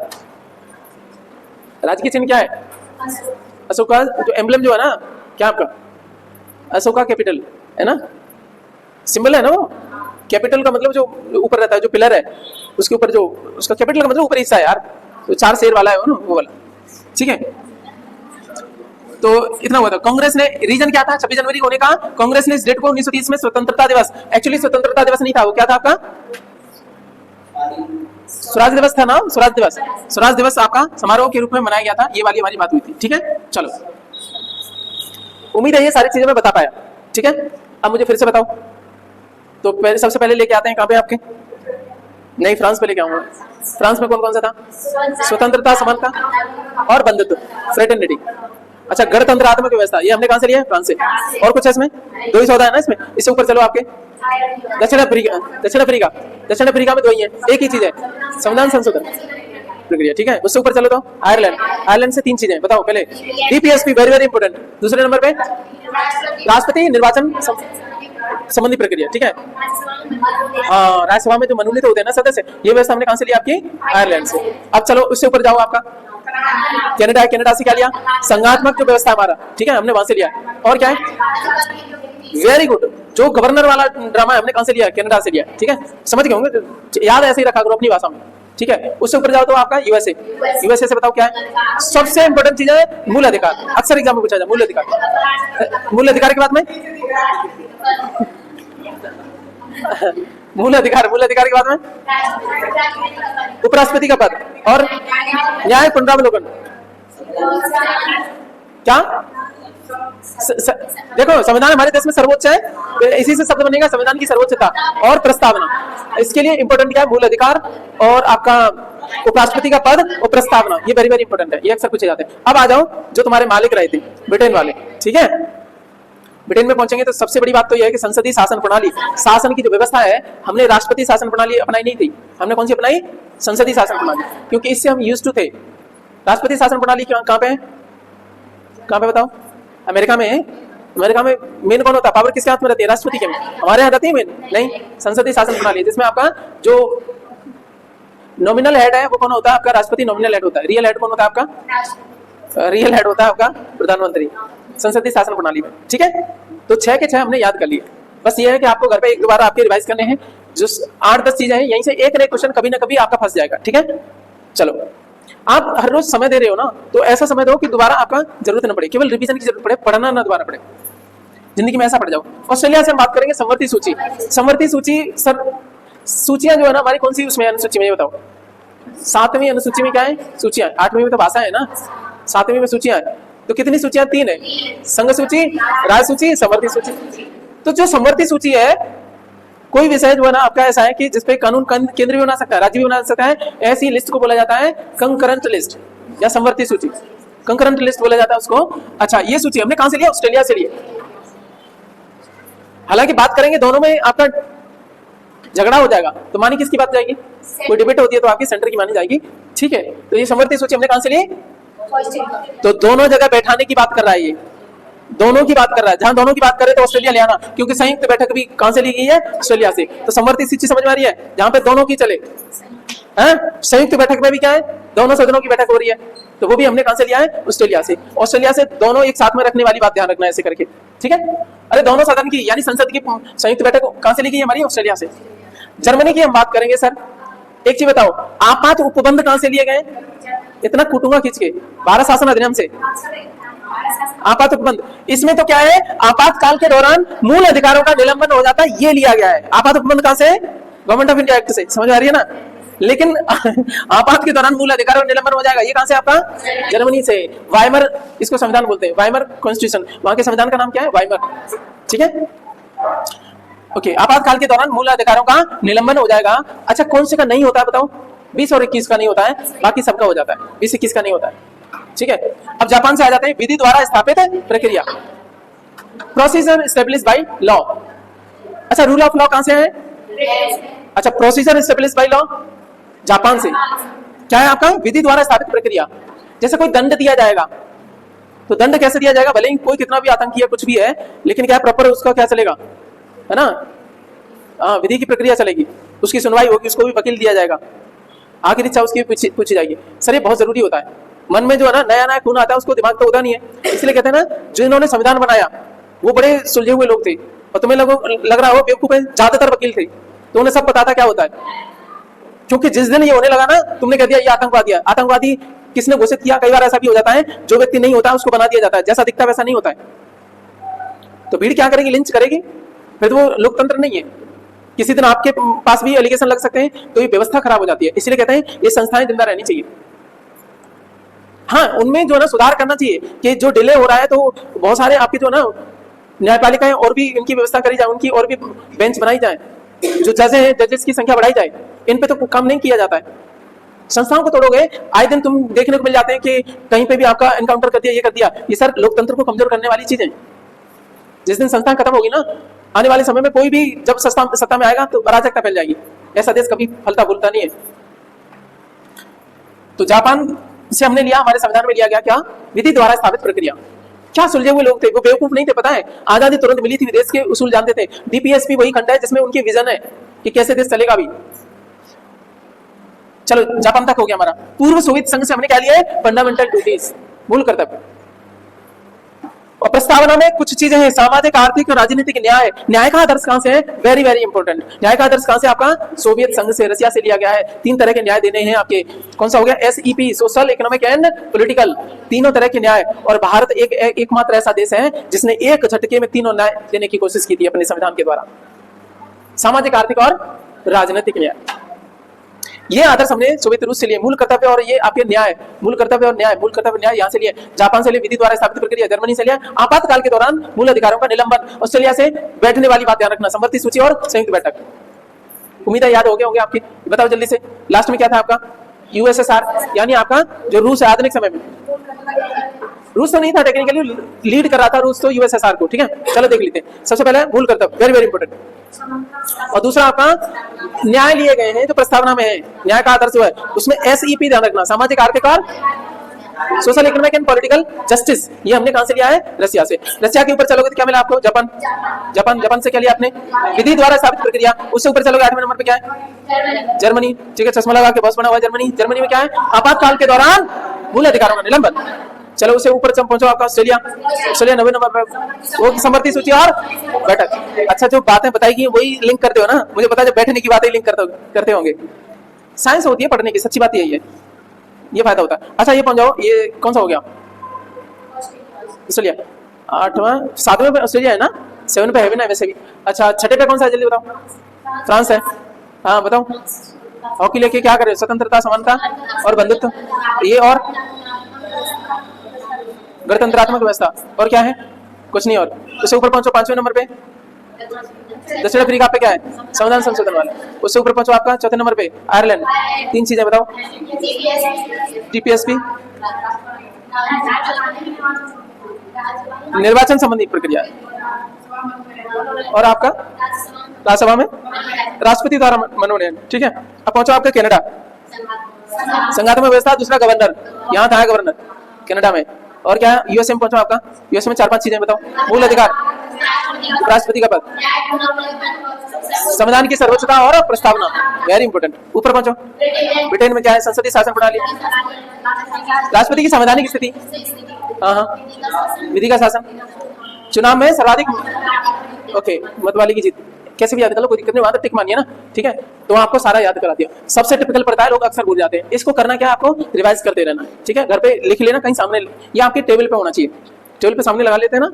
राजकीय चिन्ह क्या है? अशोका, जो एम्ब्लम जो है ना, क्या आपका? अशोका कैपिटल है ना, सिंबल है ना वो। कैपिटल का मतलब जो ऊपर रहता है, जो पिलर है उसके ऊपर, जो उसका कैपिटल का मतलब ऊपर हिस्सा है यार, जो 4 शेर वाला है वो वाला। ठीक है, तो इतना हुआ था। कांग्रेस ने, रीजन क्या था 26 जनवरी होने का? कांग्रेस ने इस डेट को 1930 में स्वतंत्रता दिवस, एक्चुअली स्वतंत्रता दिवस नहीं था वो, क्या था आपका? स्वराज दिवस था ना, स्वराज दिवस। स्वराज दिवस आपका समारोह के रूप में मनाया गया था। ये वाली हमारी बात हुई थी। ठीक है, चलो, उम्मीद है ये सारी चीजें मैं बता पाया। ठीक है, अब मुझे फिर से बताओ, तो पहले सबसे पहले लेके आते हैं कहाँ पे आपके? नहीं, फ्रांस पे लेके आऊंगा। फ्रांस में कौन कौन सा था? स्वतंत्रता, समानता और बंधुत्व, फ्रेटर्निटी। अच्छा, गणतंत्रात्मक व्यवस्था, ये हमने कहां से लिया है? फ्रांस से। और कुछ है इसमें? 2 ही सौदा है ना इसमें। इससे ऊपर चलो आपके दक्षिण अफ्रीका। दक्षिण अफ्रीका, दक्षिण अफ्रीका में 2 ही है, एक ही चीज है, संविधान संशोधन। प्रक्रिया, ठीक है। उससे ऊपर चलो तो आयरलैंड, आयरलैंड से 3 चीजें बताओ पहले। DPSP very very important. दूसरे नंबर पे राष्ट्रपति निर्वाचन संबंधी प्रक्रिया, ठीक है। हाँ, राज्यसभा में जो मनोनीत होते हैं ना सदस्य, ये व्यवस्था हमने कहां से लिया? आपकी आयरलैंड से। अब चलो उससे ऊपर जाओ, आपका कनाडा है। कनाडा से क्या लिया? संघात्मक जो व्यवस्था हमारा, ठीक है, हमने वहां से लिया। और क्या है? वेरी गुड, जो गवर्नर वाला ड्रामा है हमने कहां से लिया? कनाडा से लिया, ठीक है। समझ गए होंगे, याद ऐसे ही रखा करो अपनी भाषा में, ठीक है। उससे ऊपर जाओ तो आपका यूएसए। यूएसए से बताओ क्या है? सबसे इंपोर्टेंट चीज है मूल अधिकार। अक्सर एग्जाम में पूछा जाए मूल अधिकार। मूल अधिकार के बाद में मूल अधिकार के बाद में उपराष्ट्रपति का पद और न्याय पुनरावलोकन। क्या? देखो, संविधान हमारे देश में सर्वोच्च है, इसी से शब्द बनेगा संविधान की सर्वोच्चता और प्रस्तावना। इसके लिए इंपोर्टेंट क्या है? मूल अधिकार और आपका उपराष्ट्रपति का पद और प्रस्तावना, ये वेरी वेरी इंपोर्टेंट है, ये अक्सर पूछे जाते हैं। अब आ जाओ जो तुम्हारे मालिक रहे थे ब्रिटेन वाले, ठीक है। ब्रिटेन में पहुंचेंगे तो सबसे बड़ी बात तो यह है कि संसदीय शासन प्रणाली, शासन की जो व्यवस्था है, हमने राष्ट्रपति शासन प्रणाली अपनाई नहीं थी। हमने कौन सी अपनाई? संसदीय शासन प्रणाली, क्योंकि इससे हम यूज्ड टू थे। राष्ट्रपति शासन प्रणाली कहां पे है? कहां पे बताओ? अमेरिका में है। अमेरिका में मेन कौन होता है? पावर किसके हाथ में रहती है? राष्ट्रपति के में। हमारे यहाँ रहती है मेन? नहीं, संसदीय शासन प्रणाली, जिसमें आपका जो नॉमिनल हेड है वो कौन होता है? आपका राष्ट्रपति नॉमिनल हेड होता है। रियल हेड कौन होता है आपका? रियल हेड होता है आपका प्रधानमंत्री, संसदीय शासन प्रणाली में, ठीक है। तो 6 के 6 हमने याद कर लिए। बस ये है कि आपको घर पे एक दोबारा आपके रिवाइज करने हैं। जो 8-10 चीजें हैं, यहीं से एक नए क्वेश्चन कभी ना कभी आपका फंस जाएगा, ठीक है। चलो, आप हर रोज समय दे रहे हो ना, तो ऐसा समय दो कि दोबारा आपका जरूरत न पड़े, केवल रिवीजन की जरूरत पड़े, पढ़ना ना दोबारा पड़े। जिंदगी में ऐसा पड़ जाओ। ऑस्ट्रेलिया से हम बात करेंगे समवर्ती सूची। समवर्ती सूची सर, सूचियां जो है ना हमारी कौन सी उसमें अनुसूची में, ये बताओ। 7वीं अनुसूची में क्या है? सूचियां। 8वीं में तो भाषा है ना, 7वीं में सूचियां है। तो कितनी सूचियां? 3 है। संघ सूची, राज्य सूची, समवर्ती सूची। तो जो समवर्ती सूची है, कोई विषय जो है ना आपका ऐसा है कि जिसपे कानून केंद्र भी बना सकता है, राज्य भी बना सकता है, ऐसी लिस्ट को बोला जाता है कंकरेंट लिस्ट या समवर्ती सूची। कंकरेंट लिस्ट बोला जाता है उसको। अच्छा, ये सूची हमने कहां से लिया? ऑस्ट्रेलिया से लिया। हालांकि बात करेंगे दोनों में आपका झगड़ा हो जाएगा, तो मानी किसकी बात जाएगी? कोई डिबेट होती है तो आपकी सेंटर की मानी जाएगी, ठीक है। तो ये समवर्ती सूची हमने कहां से ली? तो दोनों जगह बैठाने की बात कर रहा है, ये दोनों की बात कर रहा है। जहां दोनों की बात करे तो ऑस्ट्रेलिया ले आना, क्योंकि संयुक्त बैठक भी कहां से ली गई है? ऑस्ट्रेलिया से। तो समवर्ती सूची समझ में आ रही है, जहां पे दोनों की चले। संयुक्त बैठक में भी क्या है? दोनों सदनों की बैठक हो रही है, तो वो भी हमने कहां से लिया है? ऑस्ट्रेलिया से। ऑस्ट्रेलिया से दोनों एक साथ में रखने वाली बात ध्यान रखना ऐसे करके, ठीक है। अरे दोनों सदन की यानी संसद की संयुक्त बैठक कहां से ली गई हमारी? ऑस्ट्रेलिया से। जर्मनी की हम बात करेंगे सर। एक चीज बताओ, आपात उपबंध कहां से लिए गए? इतना कूटूंगा खींच के, भारत शासन अधिनियम से। आपात उपबंध, इसमें तो क्या है? आपातकाल के दौरान मूल अधिकारों का निलंबन हो जाता है, ये लिया गया है। आपात उपबंध कहां से? गवर्नमेंट ऑफ इंडिया एक्ट से। समझ आ रही है ना? लेकिन आपात के दौरान मूल अधिकारों का निलंबन हो जाएगा, ये कहां से? आपका जर्मनी से। वाइमर, इसको संविधान बोलते हैं, वाइमर कॉन्स्टिट्यूशन। वहां के संविधान का नाम क्या है? वाइमर, ठीक है। ओके, आपातकाल के दौरान मूल अधिकारों का निलंबन हो जाएगा। अच्छा, कौन से का नहीं होता है बताओ? 20 और 21 का नहीं होता है, बाकी सबका हो जाता है। 20-21 का नहीं होता है, ठीक है। अब जापान से आ जाते हैं। विधि द्वारा स्थापित प्रक्रिया, प्रोसीजर एस्टेब्लिश बाय लॉ। अच्छा, रूल ऑफ लॉ कहां से है? अच्छा, procedure establish by law Japan से। क्या है आपका? विधि द्वारा स्थापित प्रक्रिया। जैसे कोई दंड दिया जाएगा, तो दंड कैसे दिया जाएगा? भले ही कोई कितना भी आतंकी है, कुछ भी है, लेकिन क्या प्रॉपर उसका क्या चलेगा, है ना? विधि की प्रक्रिया चलेगी, उसकी सुनवाई होगी, उसको भी वकील दिया जाएगा, आखिरी इच्छा उसकी पूछी जाएगी। सर ये बहुत जरूरी होता है। मन में जो है ना नया नया खून आता है, उसको दिमाग तो होता नहीं है। इसलिए कहते हैं ना, जिन्होंने संविधान बनाया वो बड़े सुलझे हुए लोग थे, और तुम्हें लग रहा हो बेवकूफ है, ज्यादातर वकील थे, तो उन्हें सब पता था क्या होता है। क्योंकि जिस दिन ये होने लगा ना, तुमने कह दिया ये आतंकवादी है। आतंकवादी किसने घोषित किया? कई बार ऐसा भी हो जाता है, जो व्यक्ति नहीं होता उसको बना दिया जाता है, जैसा दिखता है वैसा नहीं होता है। तो भीड़ क्या करेगी? लिंच करेगी। फिर तो वो लोकतंत्र नहीं है। किसी दिन आपके पास भी एलिगेशन लग सकते हैं, तो ये व्यवस्था खराब हो जाती है। इसलिए कहते हैं ये संस्थाएं जिंदा रहनी चाहिए। हाँ, उनमें जो है ना सुधार करना चाहिए कि जो डिले हो रहा है, तो बहुत सारे आपकी जो ना न्यायपालिकाएं और भी इनकी व्यवस्था करी जाए, उनकी और भी बेंच बनाई जाए, जो जज हैं जजेस की संख्या बढ़ाई जाए। इन पे तो काम नहीं किया जाता है। संस्थाओं को तोड़ोगे, आए दिन तुम देखने को मिल जाते हैं कि कहीं पे भी आपका एनकाउंटर कर दिया, ये कर दिया। ये सर लोकतंत्र को कमजोर करने वाली चीजें। जिस दिन संस्था खत्म होगी ना, आने वाले समय में कोई भी जब सत्ता में आएगा तो अराजकता फैल जाएगी। ऐसा देश कभी फलता फूलता नहीं है। तो जापान से हमने लिया, हमारे संविधान में लिया गया क्या? विधि द्वारा स्थापित प्रक्रिया। क्या सुलझे हुए लोग थे, वो बेवकूफ नहीं थे, पता है आजादी तुरंत मिली थी, विदेश के उसूल जानते थे। डीपीएसपी वही खंड है जिसमें उनकी विजन है कि कैसे देश चलेगा भी। चलो जापान तक हो गया हमारा। पूर्व सोवियत संघ से हमने क्या लिया है? फंडामेंटल ड्यूटीज, मूल कर्तव्य। और प्रस्तावना में कुछ चीजें हैं, सामाजिक, आर्थिक और राजनीतिक न्याय। न्याय का आदर्श कहां से है? Very very important. न्याय का आदर्श कहां से? आपका सोवियत संघ से, रशिया से लिया गया है। 3 तरह के न्याय देने हैं आपके। कौन सा हो गया? SEP, social, economic and political, तीनों तरह के न्याय। और भारत एकमात्र ऐसा देश है जिसने एक झटके में तीनों न्याय देने की कोशिश की थी अपने संविधान के द्वारा, सामाजिक, आर्थिक और राजनीतिक न्याय। ये आदर्श हमने सोवियत रूस से लिए। मूल कर्तव्य और ये आपके न्याय, मूल कर्तव्य और न्याय, मूल कर्तव्य न्याय यहाँ से लिए। जापान से लिए विधि द्वारा स्थापित प्रक्रिया, जर्मनी से लिया आपातकाल के दौरान मूल अधिकारों का निलंबन, ऑस्ट्रेलिया से बैठने वाली बात ध्यान रखना, संमति सूची और संयुक्त बैठक। उम्मीद है याद हो गए होंगे आपकी। बताओ जल्दी से, लास्ट में क्या था आपका? USSR, यानी आपका जो रूस है आधुनिक समय में। रूस तो नहीं था टेक्निकली, लीड कर रहा था रूस तो USSR को, ठीक है। चलो देख लेते हैं। सबसे पहले मूल कर्तव्य, वेरी वेरी इंपॉर्टेंट। और दूसरा आपका न्याय लिए गए हैं जो प्रस्तावना में है, न्याय का आदर्श जो है उसमें SEP ध्यान रखना, सामाजिक, आर्थिक और social, economic and political justice. ये हमने कहां से लिया है? रशिया से। रशिया के ऊपर चलोगे तो क्या मिला आपको? जापान। जापान से क्या लिया आपने? विधि द्वारा स्थापित प्रक्रिया। उससे ऊपर चलोगे 8वें नंबर पे क्या है? जर्मनी, ठीक है, चश्मा लगा के बॉस बना हुआ जर्मनी। जर्मनी में क्या है? आपातकाल के दौरान मूल अधिकारों का निलंबन। चलो उसे ऊपर पहुंचो आपका ऑस्ट्रेलिया। ऑस्ट्रेलिया 90 नंबर पर, वो समर्थी सूची और बैठक। अच्छा, जो बातें बताई गई वही लिंक करते हो ना? मुझे पता है जब बैठने की बातें लिंक करते होंगे। साइंस होती है पढ़ने की, सच्ची बात यही है, ये फायदा होता है। अच्छा ये पहुंच जाओ, ये कौन सा हो गया? ऑस्ट्रेलिया 8वां, 7वें पे ऑस्ट्रेलिया है ना, 7 पे है भी ना वैसे भी। अच्छा 6ठे पे कौन सा है जल्दी बताओ? फ्रांस है। हाँ बताओ, हॉकी लेके क्या करे? स्वतंत्रता, समानता और बंधुत्व, ये और गणतंत्रात्मक व्यवस्था, और क्या है? कुछ नहीं। और उससे ऊपर पहुंचो 5वें नंबर पे, दक्षिण अफ्रीका पे क्या है? संविधान संशोधन वाला। उससे ऊपर पहुंचो आपका 4थे नंबर पे आयरलैंड। 3 चीजें बताओ। TPSP, निर्वाचन संबंधी प्रक्रिया, और आपका राज्यसभा में राष्ट्रपति द्वारा मनोनयन, ठीक है। अब पहुंचो आपका कनाडा, संघात्मक व्यवस्था, दूसरा गवर्नर, यहाँ था गवर्नर कनाडा में। और क्या है? USA में पहुंचो आपका, USA में 4-5 चीजें बताओ। मूल अधिकार, राष्ट्रपति का पद, संविधान की सर्वोच्चता और प्रस्तावना, वेरी इंपॉर्टेंट। ऊपर पहुंचो, ब्रिटेन में क्या है? संसदीय शासन प्रणाली, राष्ट्रपति की संवैधानिक स्थिति, हाँ, विधि का शासन, चुनाव में सर्वाधिक, ओके, मत वाली की जीत। कैसे भी याद कर लो, कोई दिक्कत नहीं, वहां तक टिक मानिए ना, ठीक है। तो आपको सारा याद करा दिया। सबसे टिपिकल पड़ता है, लोग अक्सर भूल जाते हैं। इसको करना क्या है? आपको रिवाइज करते रहना, ठीक है। घर पे लिख लेना कहीं सामने, या आपके टेबल पे होना चाहिए। टेबल पे सामने लगा लेते हैं ना।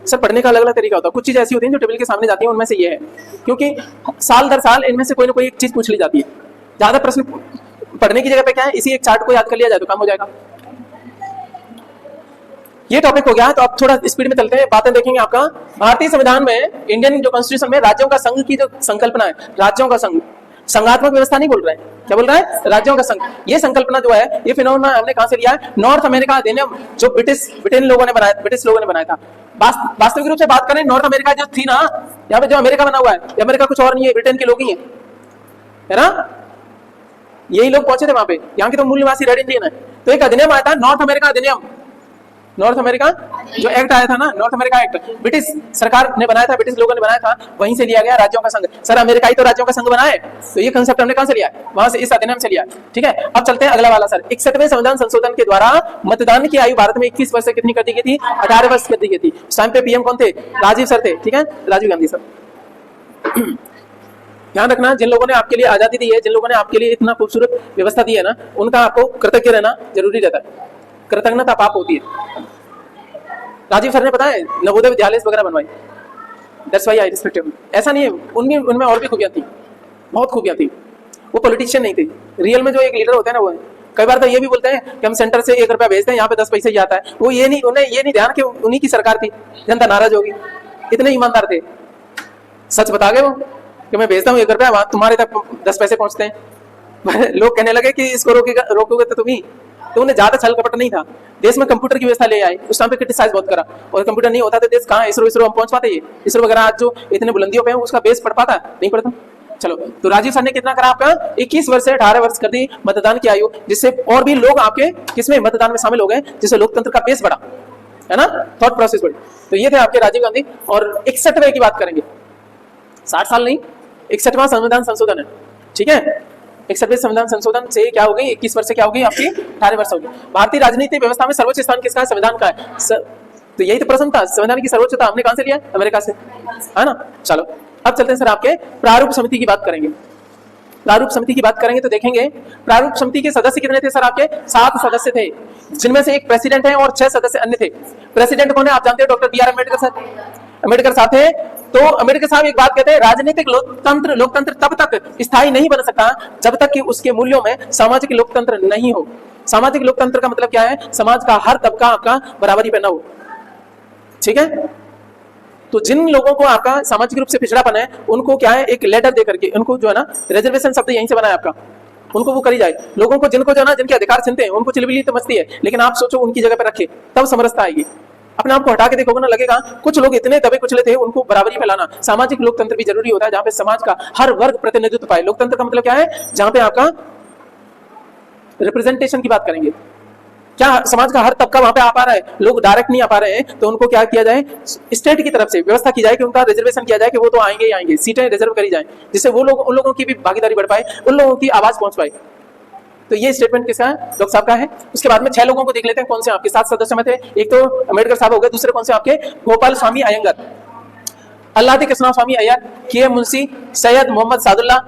सर पढ़ने का अलग अलग तरीका होता है, कुछ चीजें ऐसी होती हैं जो टेबल के सामने जाती हैं, उनमें से ये है, क्योंकि साल दर साल इनमें से कोई ना कोई एक चीज पूछ ली जाती है। ज्यादा प्रश्न पढ़ने की जगह पे क्या है, इसी एक चार्ट को याद कर लिया जाए तो काम हो जाएगा। ये टॉपिक हो गया, तो अब थोड़ा स्पीड में चलते हैं, बातें देखेंगे। आपका भारतीय संविधान में, इंडियन जो कॉन्स्टिट्यूशन में राज्यों का संघ की जो संकल्पना है, राज्यों का संघ, संघात्मक व्यवस्था नहीं बोल रहे हैं, क्या बोल रहा है? राज्यों का संघ। ये संकल्पना जो है, ये फिनोमेना हमने कहां से लिया है? नॉर्थ अमेरिका अधिनियम, जो ब्रिटिश लोगों ने बनाया था। वास्तविक रूप से बात करें, नॉर्थ अमेरिका जो थी ना, यहाँ पे जो अमेरिका बना हुआ है, ये अमेरिका कुछ और नहीं है, ब्रिटेन के लोग ही है ना। यही लोग पहुंचे थे वहां पे, यहाँ के तो मूल निवासी रेड इंडियन है। तो एक अधिनियम आया था, नॉर्थ अमेरिका अधिनियम, नॉर्थ अमेरिका जो एक्ट आया था ना, नॉर्थ अमेरिका एक्ट, ब्रिटिश सरकार ने बनाया था, ब्रिटिश लोगों ने बनाया था, वहीं से लिया गया राज्यों का संघ। सर अमेरिका ही तो राज्यों का संघ बना है, तो ये कंसेप्ट हमने कहां से लिया है? वहां से, इस अधिनियम से लिया, ठीक है। अब चलते हैं अगला वाला सर। 61वें संविधान संशोधन के द्वारा मतदान की आयु भारत में 21 वर्ष से कितनी कर दी गई थी? 18 वर्ष कर दी गई थी। उस टाइम पे PM कौन थे? राजीव सर थे, ठीक है, राजीव गांधी सर। ध्यान रखना, जिन लोगों ने आपके लिए आजादी दी है, जिन लोगों ने आपके लिए इतना खूबसूरत व्यवस्था दी है ना, उनका आपको कृतज्ञ रहना जरूरी रहता है। कृतज्ञता पाप होती है। राजीव सर ने पता है नवोदय विद्यालय वगैरह बनवाई, that's why I respect him. ऐसा नहीं है, उनमें और भी खूबियां थी, बहुत खूबियां थी। वो पॉलिटिशियन नहीं थे, रियल में जो एक लीडर होते हैं ना, वो कई बार तो ये भी बोलते हैं कि हम सेंटर से 1 रुपया भेजते हैं, यहाँ पे 10 पैसे ही आता है। वो ये नहीं, उन्हें ये नहीं ध्यान कि उन्हीं की सरकार थी, जनता नाराज होगी। इतने ईमानदार थे, सच बता गए वो कि मैं भेजता हूँ 1 रुपया, वहां तुम्हारे तक 10 पैसे पहुंचते हैं। लोग कहने लगे कि इसको रोकोगे तो तुम ही। तो उन्हें ज्यादा छल कपट नहीं था। देश में कंप्यूटर की व्यवस्था ले आए, उस टाइम पे क्रिटिसाइज बहुत करा, और कंप्यूटर नहीं होता तो देश कहाँ इसरो हम पहुंच पाते? ये इसरो वगैरह आज जो इतने बुलंदियों पे है, उसका बेस पढ़ पाता? नहीं पढ़ता। चलो, तो राजीव सर ने कितना करा आपका 21 वर्ष से 18 वर्ष कर दी मतदान की आयु, जिससे और भी लोग आपके किसमें मतदान में शामिल हो गए, जिससे लोकतंत्र का बेस बढ़ा, है ना, थॉट प्रोसेस बढ़ी। तो ये थे आपके राजीव गांधी। और 61वें की बात करेंगे, 60 साल नहीं, 61वां संविधान संशोधन है, ठीक है। 61वें संविधान संशोधन से क्या हो गई, 21 वर्ष से क्या होगी आपकी 18 वर्ष होगी। भारतीय राजनीतिक व्यवस्था में सर्वोच्च स्थान किसका है, संविधान का है। तो यही तो प्रश्न था, संविधान की सर्वोच्चता हमने कहां से लिया, अमेरिका से, है ना। चलो अब चलते हैं सर आपके प्रारूप समिति की बात करेंगे। प्रारूप समिति की बात करेंगे तो देखेंगे प्रारूप समिति के सदस्य कितने थे सर आपके, 7 सदस्य थे, जिनमें से एक प्रेसिडेंट है और 6 सदस्य अन्य थे। प्रेसिडेंट कौन है आप जानते हो, doctor B R Ambedkar sir, Ambedkar साहब थे। तो अम्बेडकर साहब एक बात कहते हैं, राजनीतिक लोकतंत्र तब तक स्थायी नहीं बन सकता जब तक कि उसके मूल्यों में सामाजिक लोकतंत्र नहीं हो। सामाजिक लोकतंत्र का मतलब क्या है, समाज का हर तबका आपका बराबरी पे न हो, ठीक है। तो जिन लोगों को आपका सामाजिक रूप से पिछड़ापन है, उनको क्या है, एक लेटर दे करके उनको जो है ना, रिजर्वेशन शब्द यहीं से बना है आपका, उनको वो करी जाए। लोगों को जिनको जो है ना, जिनके अधिकार छिनते हैं, उनको चिलबिली तो मचती है, लेकिन आप सोचो उनकी जगह पर रखे, तब समरसता आएगी। अपने आप को हटा के देखोगे ना, लगेगा कुछ लोग इतने दबे कुचले थे, उनको बराबरी फैलाना। सामाजिक लोकतंत्र भी जरूरी होता है, जहां पे समाज का हर वर्ग प्रतिनिधित्व पाए। लोकतंत्र का मतलब क्या है, जहां पे आपका रिप्रेजेंटेशन की बात करेंगे, क्या समाज का हर तबका वहां पे आ पा रहा है, लोग डायरेक्ट नहीं आ पा रहे हैं, तो उनको क्या किया जाए, स्टेट की तरफ से व्यवस्था की जाए कि उनका रिजर्वेशन किया जाए कि वो तो आएंगे ही आएंगे, सीटें रिजर्व करी जाए, जिससे वो लोग, उन लोगों की भी भागीदारी बढ़ पाए, उन लोगों की आवाज पहुंच पाए। तो ये स्टेटमेंट किसका है, डॉक्टर साहब का है। उसके बाद में 6 लोगों को देख लेते हैं, कौन से आपके 7 सदस्य में थे। एक तो अम्बेडकर साहब हो गए, दूसरे कौन से आपके, गोपाल स्वामी अयंगर, अल्लादी कृष्णा स्वामी अय्यर, के मुंशी, सैयद मोहम्मद सादुल्ला,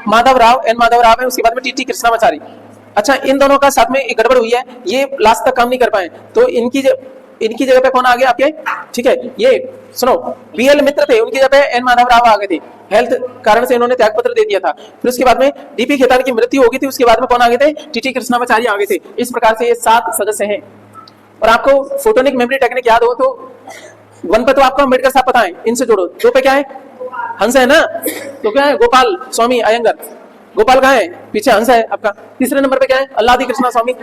माधव राव, एन माधव राव है। उसके बाद में टी कृष्णामाचारी। अच्छा, इन दोनों का साथ में एक गड़बड़ हुई है, ये लास्ट तक काम नहीं कर पाए, तो इनकी जगह पे कौन आ गया आपके, ठीक है, ये सुनो, बीएल मित्र थे, उनकी जगह पे एन माधव राव आ गए थे। हेल्थ कारण से इन्होंने त्यागपत्र दे दिया था। फिर उसके बाद में डीपी खेतान की मृत्यु हो गई थी, उसके बाद में कौन आ गए थे, टी कृष्णामाचारी आ गए थे। इस प्रकार से ये 7 सदस्य हैं। और आपको फोटोनिक मेमोरी टेक्निक याद हो तो 1 पे तो आपको अम्बेडकर साहब पता है, इनसे जोड़ो। 2 पे क्या है, हंस है ना, तो क्या है, गोपाल स्वामी अयंगर। गोपाल कहाँ है, पीछे हंस है आपका। तीसरे नंबर पे क्या है, अल्लादी कृष्णा स्वामी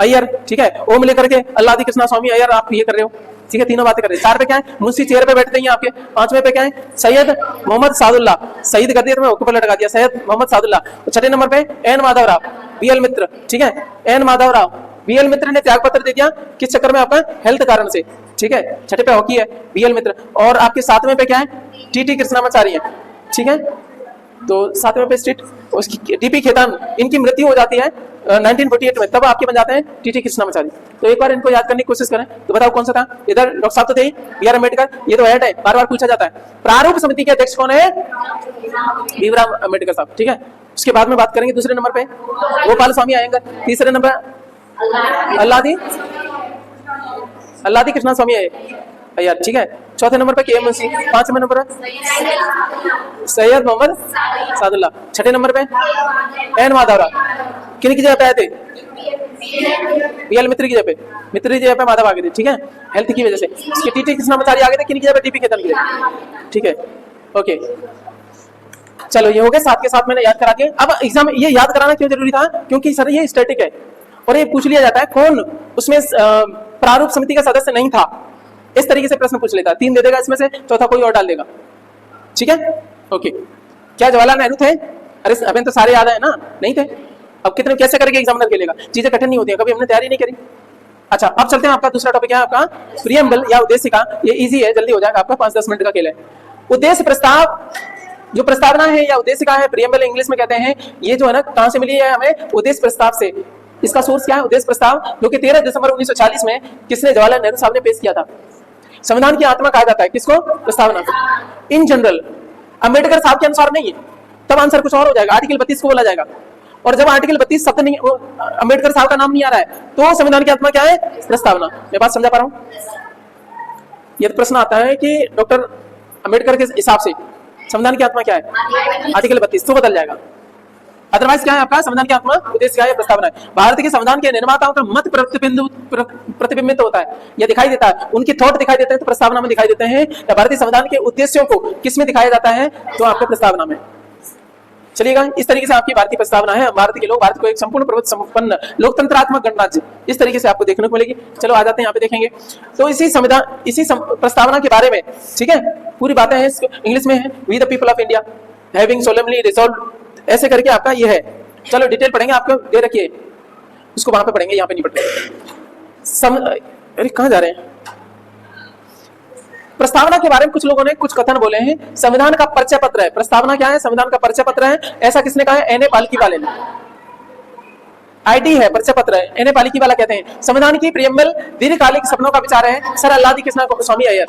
अय्यर, ठीक है, ओम लेकर के अल्लादी कृष्णा स्वामी अय्यर आप ये कर रहे हो, ठीक है, तीनों बातें कर रहे हैं। 4 पे क्या है, मुंशी चेयर पे बैठते हैं आपके। 5वें पे क्या है, सैयद मोहम्मद सादुल्ला, शहीद कर दिया तो मैं ऊपर लटका दिया, सैयद मोहम्मद सादुल्ला। 6ठे नंबर पे एन माधव राव, बीएल मित्र, ठीक है, एन माधव राव, बीएल मित्र ने त्याग पत्र दे दिया, किस चक्कर में, आपका हेल्थ कारण से, ठीक है। 6ठे पे हॉकी है, बीएल मित्र। और आपके 7वें पे क्या है, टी कृष्णामाचारी है, ठीक है। तो 7वें पे स्टेट उसकी डीपी खेतान, इनकी मृत्यु हो जाती है 1948 में, तब आपके बन जाते हैं टी कृष्णामाचारी। तो एक बार इनको याद करने की कोशिश करें, तो बताओ कौन सा था। इधर डॉक्टर साहब तो थे बी आर अम्बेडकर, ये तो हेड है, बार बार पूछा जाता है। प्रारूप समिति के अध्यक्ष कौन है, भीमराव अम्बेडकर साहब, ठीक है। उसके बाद में बात करेंगे दूसरे नंबर पे गोपाल स्वामी अयंगर, तीसरे नंबर अल्लादी कृष्णा स्वामी अय्यर, ठीक है। 4थे नंबर पे के मुंशी, 5वें नंबर पे सैयद मोहम्मद सादुल्ला, 6ठे नंबर पे एन माधव राव। किन की जगह पे आए थे, बीएल मित्र की जगह पे, मित्र की जगह पे माधव आ गए थे, ठीक है, हेल्थ की वजह से। इसके टी कृष्णामाचारी आ गए थे, किन की जगह पे, डीपी खेतान की जगह, ठीक है, ओके। चलो ये हो गया, 7 के 7 मैंने याद करा दिया। अब एग्जाम में ये याद कराना क्यों जरूरी था, क्योंकि सर ये स्टैटिक है और ये पूछ लिया जाता है कौन उसमें प्रारूप समिति का सदस्य नहीं था, इस तरीके से प्रश्न पूछ लेता है। 3 दे देगा इसमें से, चौथा कोई और डाल देगा, ठीक है, ओके। क्या जवाहरलाल नेहरू थे, अरे अभी तो सारे याद है ना, नहीं थे। अब कितने कैसे करके एग्जामिनर खेलेगा, चीजें कठिन नहीं होती है, कभी हमने तैयारी नहीं करी। अच्छा, अब चलते हैं, आपका दूसरा टॉपिक है आपका प्रियम्बल या उद्देशिका। ये इजी है, जल्दी हो जाएगा आपका, 5-10 मिनट का खेल है। उद्देश्य प्रस्ताव, जो प्रस्तावना है या उद्देशिका है, प्रियम्बल इंग्लिश में कहते हैं, ये जो है ना कहां से मिली है हमें, उद्देश्य प्रस्ताव से। इसका सोर्स क्या है, उद्देश्य प्रस्ताव, जो कि 13 दिसंबर 1940 में किसने, जवाहरलाल नेहरू साहब ने पेश किया था। संविधान की आत्मा कहा जाता है किसको, प्रस्तावना को। इन जनरल अम्बेडकर साहब के अनुसार नहीं है, तब आंसर कुछ और हो जाएगा, आर्टिकल 32 को बोला जाएगा। और जब आर्टिकल 32 शब्द नहीं, अम्बेडकर साहब का नाम नहीं आ रहा है, तो संविधान की आत्मा क्या है, प्रस्तावना। मैं बात समझा पा रहा हूं। यदि प्रश्न आता है कि डॉक्टर अम्बेडकर के हिसाब से संविधान की आत्मा क्या है, आर्टिकल 32, तो बदल जाएगा। अदरवाइज क्या है आपका, संविधान की आत्मा उद्देश्य क्या है, प्रस्तावना है। भारत के संविधान के निर्माताओं का मत प्रतिबिंबित होता है, यह दिखाई देता है, उनके थॉट दिखाई देते हैं तो प्रस्तावना में दिखाई देते हैं। या भारतीय संविधान के उद्देश्यों को किस में दिखाया जाता है, तो आपको प्रस्तावना में। चलिएगा, इस तरीके से आपकी भारतीय प्रस्तावना है। भारत के लोग भारत को एक संपूर्ण प्रभुत्व संपन्न लोकतंत्रात्मक गणराज्य, इस तरीके से आपको देखने को मिलेगी। चलो आ जाते हैं यहाँ पे, देखेंगे तो इसी संविधान, इसी प्रस्तावना के बारे में, ठीक है, पूरी बातें हैं, इंग्लिश में है, we the people of India, having solemnly resolve, ऐसे करके आपका ये है। चलो डिटेल पढ़ेंगे, आपको दे रखिए, उसको वहां पे पढ़ेंगे, यहाँ पे नहीं पढ़ते। अरे कहाँ जा रहे हैं? प्रस्तावना के बारे में कुछ लोगों ने कुछ कथन बोले हैं। संविधान का परिचय पत्र है। प्रस्तावना क्या है? संविधान का परिचय पत्र है। ऐसा किसने कहा है? एन.ए. पालिकीवाले ने। आईडी है, परिचय पत्र है, एन.ए. पालिकीवाला कहते हैं। संविधान की प्रियम्बल दीर्घकालिक सपनों का विचार है, सर अल्लादी कृष्णा स्वामी अय्यर।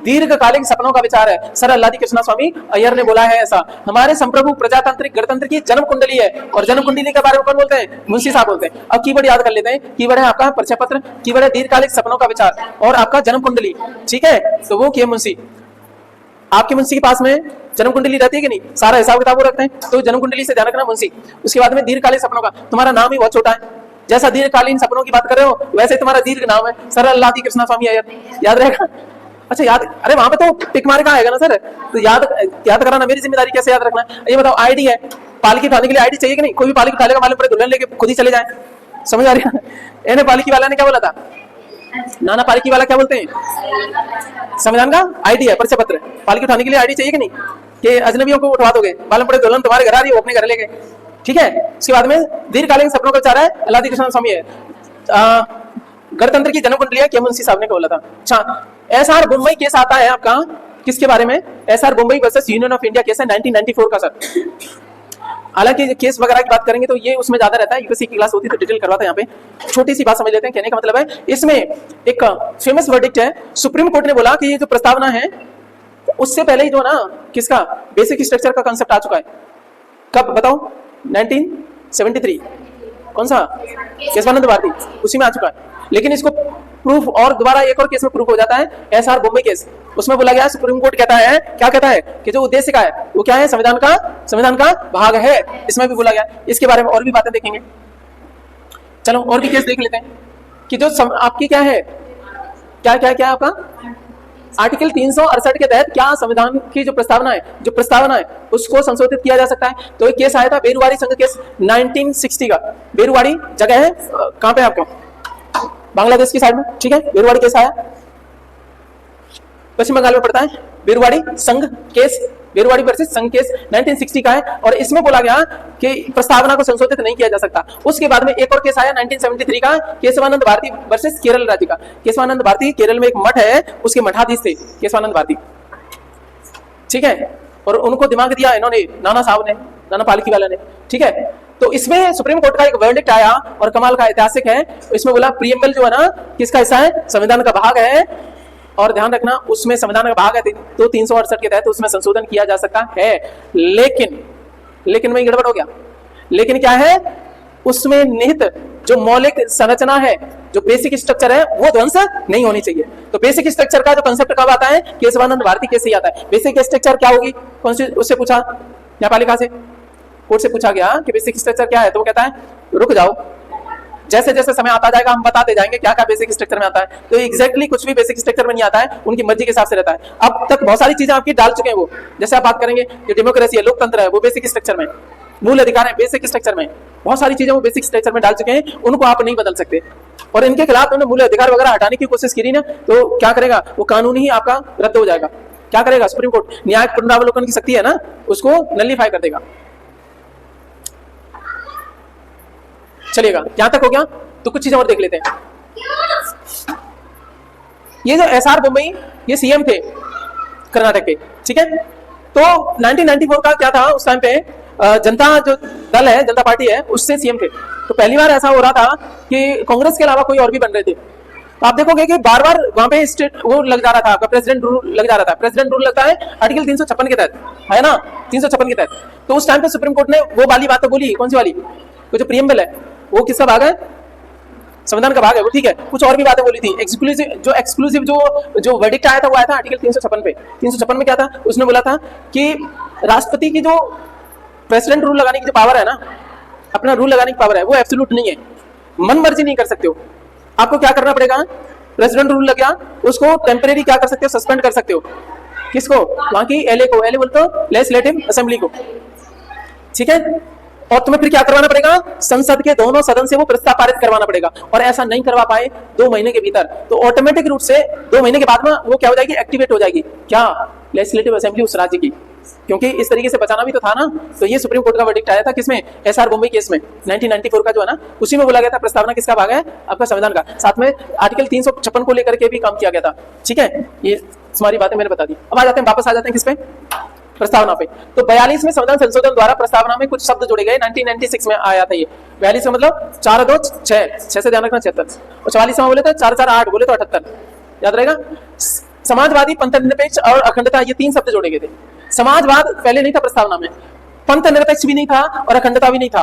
दीर्घकालिक सपनों का विचार है, सर अल्लादी कृष्णा स्वामी अय्यर ने बोला है ऐसा। हमारे संप्रभु प्रजातांत्रिक गणतंत्र की जन्म कुंडली है, और जन्म कुंडली के बारे में कौन बोलते हैं? मुंशी साहब बोलते हैं। अब कीवर्ड याद कर लेते हैं। कीवर्ड है आपका परिचय पत्र, कीवर्ड है दीर्घकालिक सपनों का विचार, और आपका जन्म कुंडली। ठीक है, तो वो किए मुंशी। आपके मुंशी के पास में जन्म कुंडली रहती है कि नहीं? सारा हिसाब किताब वो रखते हैं, तो जन्म कुंडली से ध्यान रखना मुंशी। उसके बाद में दीर्घकालिक सपनों का, तुम्हारा नाम ही बहुत छोटा है, जैसा दीर्घकालीन सपनों की बात कर रहे हो वैसे तुम्हारा दीर्घ नाम है, सर अल्लादी कृष्णा स्वामी अय्यर। याद रहेगा? अच्छा याद, अरे वहां पे तो टिक मार का आएगा ना सर, तो याद कराना मेरी जिम्मेदारी। कैसे याद रखना? ये बताओ, आईडी है, पालकी उठाने के लिए आईडी चाहिए कि नहीं? कोई भी पालकी उठाने का मालूम पड़े, दुल्हन लेके खुद ही चले जाए। समझ आ रही है? एन.ए. पालकी वाला ने क्या बोला था? नाना पालकी वाला क्या बोलते हैं? संविधान का आईडी है, परिचय पत्र। पालकी उठाने के लिए आईडी चाहिए कि नहीं? कि अजनबियों को उठवा दोगे, मालूम पड़े दुल्हन तुम्हारे घर आ रही है, वो अपने घर ले गए। ठीक है, उसके बाद में दीर्घकालीन सपनों का विचार है, अल्लादी कृष्णा स्वामी है। गणतंत्र की जन्म कुंडली है, के मुंशी साहब ने बोला था। अच्छा, एसआर मुंबई केस आता है आपका, किसके बारे में? SR Mumbai versus union of India case है 1994 का सर। हालांकि केस वगैरह की बात करेंगे तो ये उसमें ज्यादा रहता है, यूपीएससी की क्लास होती तो डिटेल करवाता है। यहाँ पे छोटी सी बात समझ लेते हैं। कहने का मतलब है, इसमें एक फेमस वर्डिक्ट है, सुप्रीम कोर्ट ने बोला कि ये जो प्रस्तावना है, उससे पहले ही जो ना किसका बेसिक स्ट्रक्चर का कंसेप्ट आ चुका है। कब बताओ? 1973। कौन सा? केशवानंद भारती, उसी में आ चुका है। लेकिन इसको प्रूफ और दोबारा एक और केस में प्रूफ हो जाता है, एसआर मुंबई केस। उसमें बोला गया, सुप्रीम कोर्ट कहता है, क्या कहता है? कि जो उद्देश्य का है वो क्या है? संविधान का भाग है। इसमें भी बोला गया। इसके बारे में और भी बातें देखेंगे। चलो और भी केस देख लेते हैं कि जो आपकी क्या है, क्या आपका आर्टिकल 368 के तहत क्या संविधान की जो प्रस्तावना है उसको संशोधित किया जा सकता है। तो एक केस आया था, बेरुवाड़ी संघ केस 1960 का। बेरुवाड़ी जगह है कहाँ पे आपको? बांग्लादेश की साइड में। ठीक है, बेरुवाड़ी केस आया, पश्चिम बंगाल में पड़ता है। बेरुवाड़ी संघ केस, बेरुवाड़ी वर्सेस संघ केस 1960 का है, और इसमें बोला गया कि प्रस्तावना को संशोधित नहीं किया जा सकता। उसके बाद में एक और केस आया 1973 का, केशवानंद भारती वर्सेस केरल राज्य का। केशवानंद भारती, केरल में एक मठ है, उसके मठाधीश थे केशवानंद भारती। ठीक है, और उनको दिमाग दिया इन्होंने, नाना साहब ने, नाना पालकी वाला ने। ठीक है, तो इसमें सुप्रीम कोर्ट का एक वर्डिक्ट आया, और कमाल का ऐतिहासिक है। इसमें बोला प्रीएम्बल जो है ना, किसका हिस्सा है? संविधान का भाग है। और ध्यान रखना, उसमें संविधान का भाग है तो 368 के तहत उसमें संशोधन किया जा सकता है। लेकिन में गड़बड़ हो गया। लेकिन क्या है? उसमें निहित जो मौलिक संरचना है, जो बेसिक स्ट्रक्चर है, वो ध्वंस नहीं होनी चाहिए। तो बेसिक स्ट्रक्चर का जो कंसेप्ट कब आता है? केशवानंद भारती केस से आता है। बेसिक स्ट्रक्चर क्या होगी? कौन सी? उससे पूछा न्यायपालिका से, कोर्ट से पूछा गया कि बेसिक स्ट्रक्चर क्या है, तो वो कहता है रुक जाओ, जैसे जैसे समय आता जाएगा हम बताते जाएंगे क्या क्या बेसिक स्ट्रक्चर में आता है। तो एग्जैक्टली कुछ भी बेसिक स्ट्रक्चर में नहीं आता है, उनकी मर्जी के हिसाब से रहता है। अब तक बहुत सारी चीजें आपकी डाल चुके हैं वो, जैसे आप बात करेंगे कि डेमोक्रेसी है, लोकतंत्र है, वो बेसिक स्ट्रक्चर में, मूल अधिकार है बेसिक स्ट्रक्चर में, बहुत सारी चीजें वो बेसिक स्ट्रक्चर में डाल चुके हैं, उनको आप नहीं बदल सकते। और इनके खिलाफ उन्होंने मूल अधिकार वगैरह हटाने की कोशिश की ना, तो क्या करेगा? वो कानून ही आपका रद्द हो जाएगा। क्या करेगा सुप्रीम कोर्ट? न्याय पुनरावलोकन की शक्ति है ना, उसको नलिफाई कर देगा। चलिएगा, यहां तक हो गया। तो कुछ चीजें और देख लेते हैं। ये जो एसआर मुंबई, ये सीएम थे कर्नाटक के। ठीक है, तो 1994 का क्या था? उस टाइम पे जनता जो दल है, जनता पार्टी है, उससे सीएम थे। तो पहली बार ऐसा हो रहा था कि कांग्रेस के अलावा कोई और भी बन रहे थे। तो आप देखोगे कि बार बार वहां पे स्टेट वो लग जा रहा था, आपका प्रेसिडेंट रूल लग जा रहा था। प्रेसिडेंट रूल लगता है आर्टिकल 356 के तहत, है ना, 356 के तहत। तो उस टाइम पे सुप्रीम कोर्ट ने वो वाली बात तो बोली, कौन सी वाली? वो जो प्रीएम्बल है वो किसका भाग है? संविधान का भाग है वो। ठीक है, कुछ और भी बातें बोली थी। एक्सक्लूसिव जो वर्डिक्ट आया था वो आया था आर्टिकल 356 पे। 356 में क्या था? उसने बोला था कि राष्ट्रपति की जो प्रेसिडेंट रूल लगाने की जो पावर है ना, अपना रूल लगाने की पावर है, वो एब्सोल्यूट नहीं है, मन मर्जी नहीं कर सकते हो। आपको क्या करना पड़ेगा? प्रेसिडेंट रूल लग गया, उसको टेम्परेरी क्या कर सकते हो? सस्पेंड कर सकते हो। किसको? वहां की एलए को। एलए बोलते हो लेजिस्लेटिव असेंबली को। ठीक है, और तुम्हें फिर क्या करवाना पड़ेगा? संसद के दोनों सदन से वो प्रस्ताव पारित करवाना पड़ेगा। और ऐसा नहीं करवा पाए 2 महीने के भीतर, तो ऑटोमेटिक रूप से 2 महीने के बाद में वो क्या हो जाएगी? एक्टिवेट हो जाएगी। क्या? लेजिस्लेटिव असेंबली उस राज्य की। क्योंकि इस तरीके से बचाना भी तो था ना। तो ये सुप्रीम कोर्ट का वर्डिक्ट आया था किसमें, एसआर बॉम्बे केस में 1994 का जो है ना, उसी में बोला गया था प्रस्तावना किसका भाग है, आपका संविधान का। साथ में आर्टिकल 356 को लेकर के भी काम किया गया था। ठीक है, ये सारी बातें मैंने बता दी। अब आ जाते हैं, वापस आ जाते हैं किस पे, प्रस्तावना पे। तो 42वें संविधान संशोधन द्वारा प्रस्तावना में कुछ शब्द जोड़े गए। 1996 में आया था ये। 42 का मतलब 4 2 6 से ध्यान रखना 76, और 44 में बोले तो 4 4 8 बोले तो 78, याद रहेगा। समाजवादी, पंथ निरपेक्ष और अखंडता, ये 3 शब्द जोड़े गए थे। समाजवाद पहले नहीं था प्रस्तावना में, पंथ निरपेक्ष भी नहीं था और अखंडता भी नहीं था।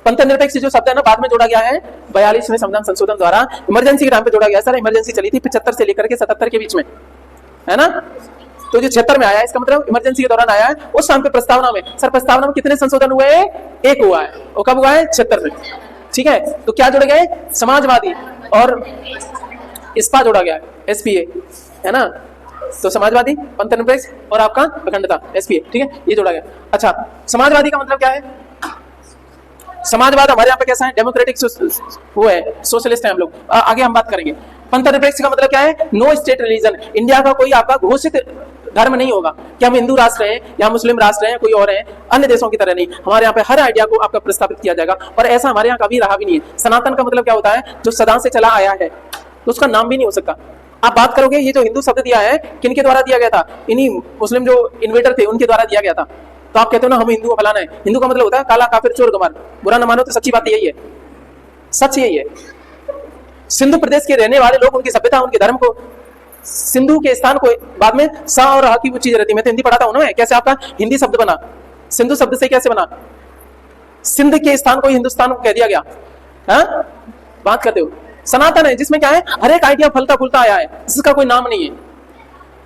पंथ निरपेक्ष जो शब्द है ना बाद में जोड़ा गया है 42वें संविधान संशोधन द्वारा, इमरजेंसी के टाइम पे जोड़ा गया। सर इमरजेंसी चली थी 75 से लेकर के 77 के बीच में, है ना। तो जो 76 में आया है, इसका मतलब इमरजेंसी के दौरान आया है। उस टाइम पे प्रस्तावना में, सर प्रस्तावना में कितने संशोधन हुए, एक हुआ है, वो कब हुआ है, 76 में। ठीक है, तो क्या जोड़े गए, समाजवादी और इस्पा जोड़ा गया है, एसपीए, है ना। तो समाजवादी, पंथ निरपेक्ष और आपका अखंडता, एसपीए, ठीक है, ये जोड़ा गया। अच्छा, समाजवादी का मतलब क्या है, समाजवाद हमारे यहाँ पे कैसा है, डेमोक्रेटिक वो है, सोशलिस्ट है हम लोग, आगे हम बात करेंगे। पंथ निरपेक्ष का मतलब क्या है, नो स्टेट रिलीजन, इंडिया का कोई आपका घोषित धर्म नहीं होगा कि हम हिंदू राष्ट्र हैं या मुस्लिम राष्ट्र हैं, कोई और है, अन्य देशों की तरह नहीं। हमारे यहाँ पे हर आइडिया को आपका प्रस्तावित किया जाएगा, और ऐसा हमारे यहाँ कभी रहा भी नहीं है। सनातन का मतलब क्या होता है, जो सदा से चला आया है, तो उसका नाम भी नहीं हो सकता। आप बात करोगे ये जो हिंदू शब्द दिया है किनके द्वारा दिया गया था, इन्हीं मुस्लिम जो इन्वेटर थे उनके द्वारा दिया गया था। तो आप कहते हो ना हम हिंदू फलाना है, हिंदू का मतलब होता है काला काफिर चोर गमार। बुरा न मानो तो सच्ची बात यही है, सच यही है। सिंधु प्रदेश के रहने वाले लोग उनकी सभ्यता, उनके धर्म को, सिंधु के स्थान को बाद में सा और हा की वो चीज रहती है। मैं तो हिंदी पढ़ाता हूं ना, कैसे आपका हिंदी शब्द बना, सिंधु शब्द से कैसे बना, सिंध के स्थान को हिंदुस्तान को कह दिया गया। हाँ बात करते हो। सनातन है जिसमें क्या है, हर एक आइडिया फलता फूलता आया है, जिसका कोई नाम नहीं है,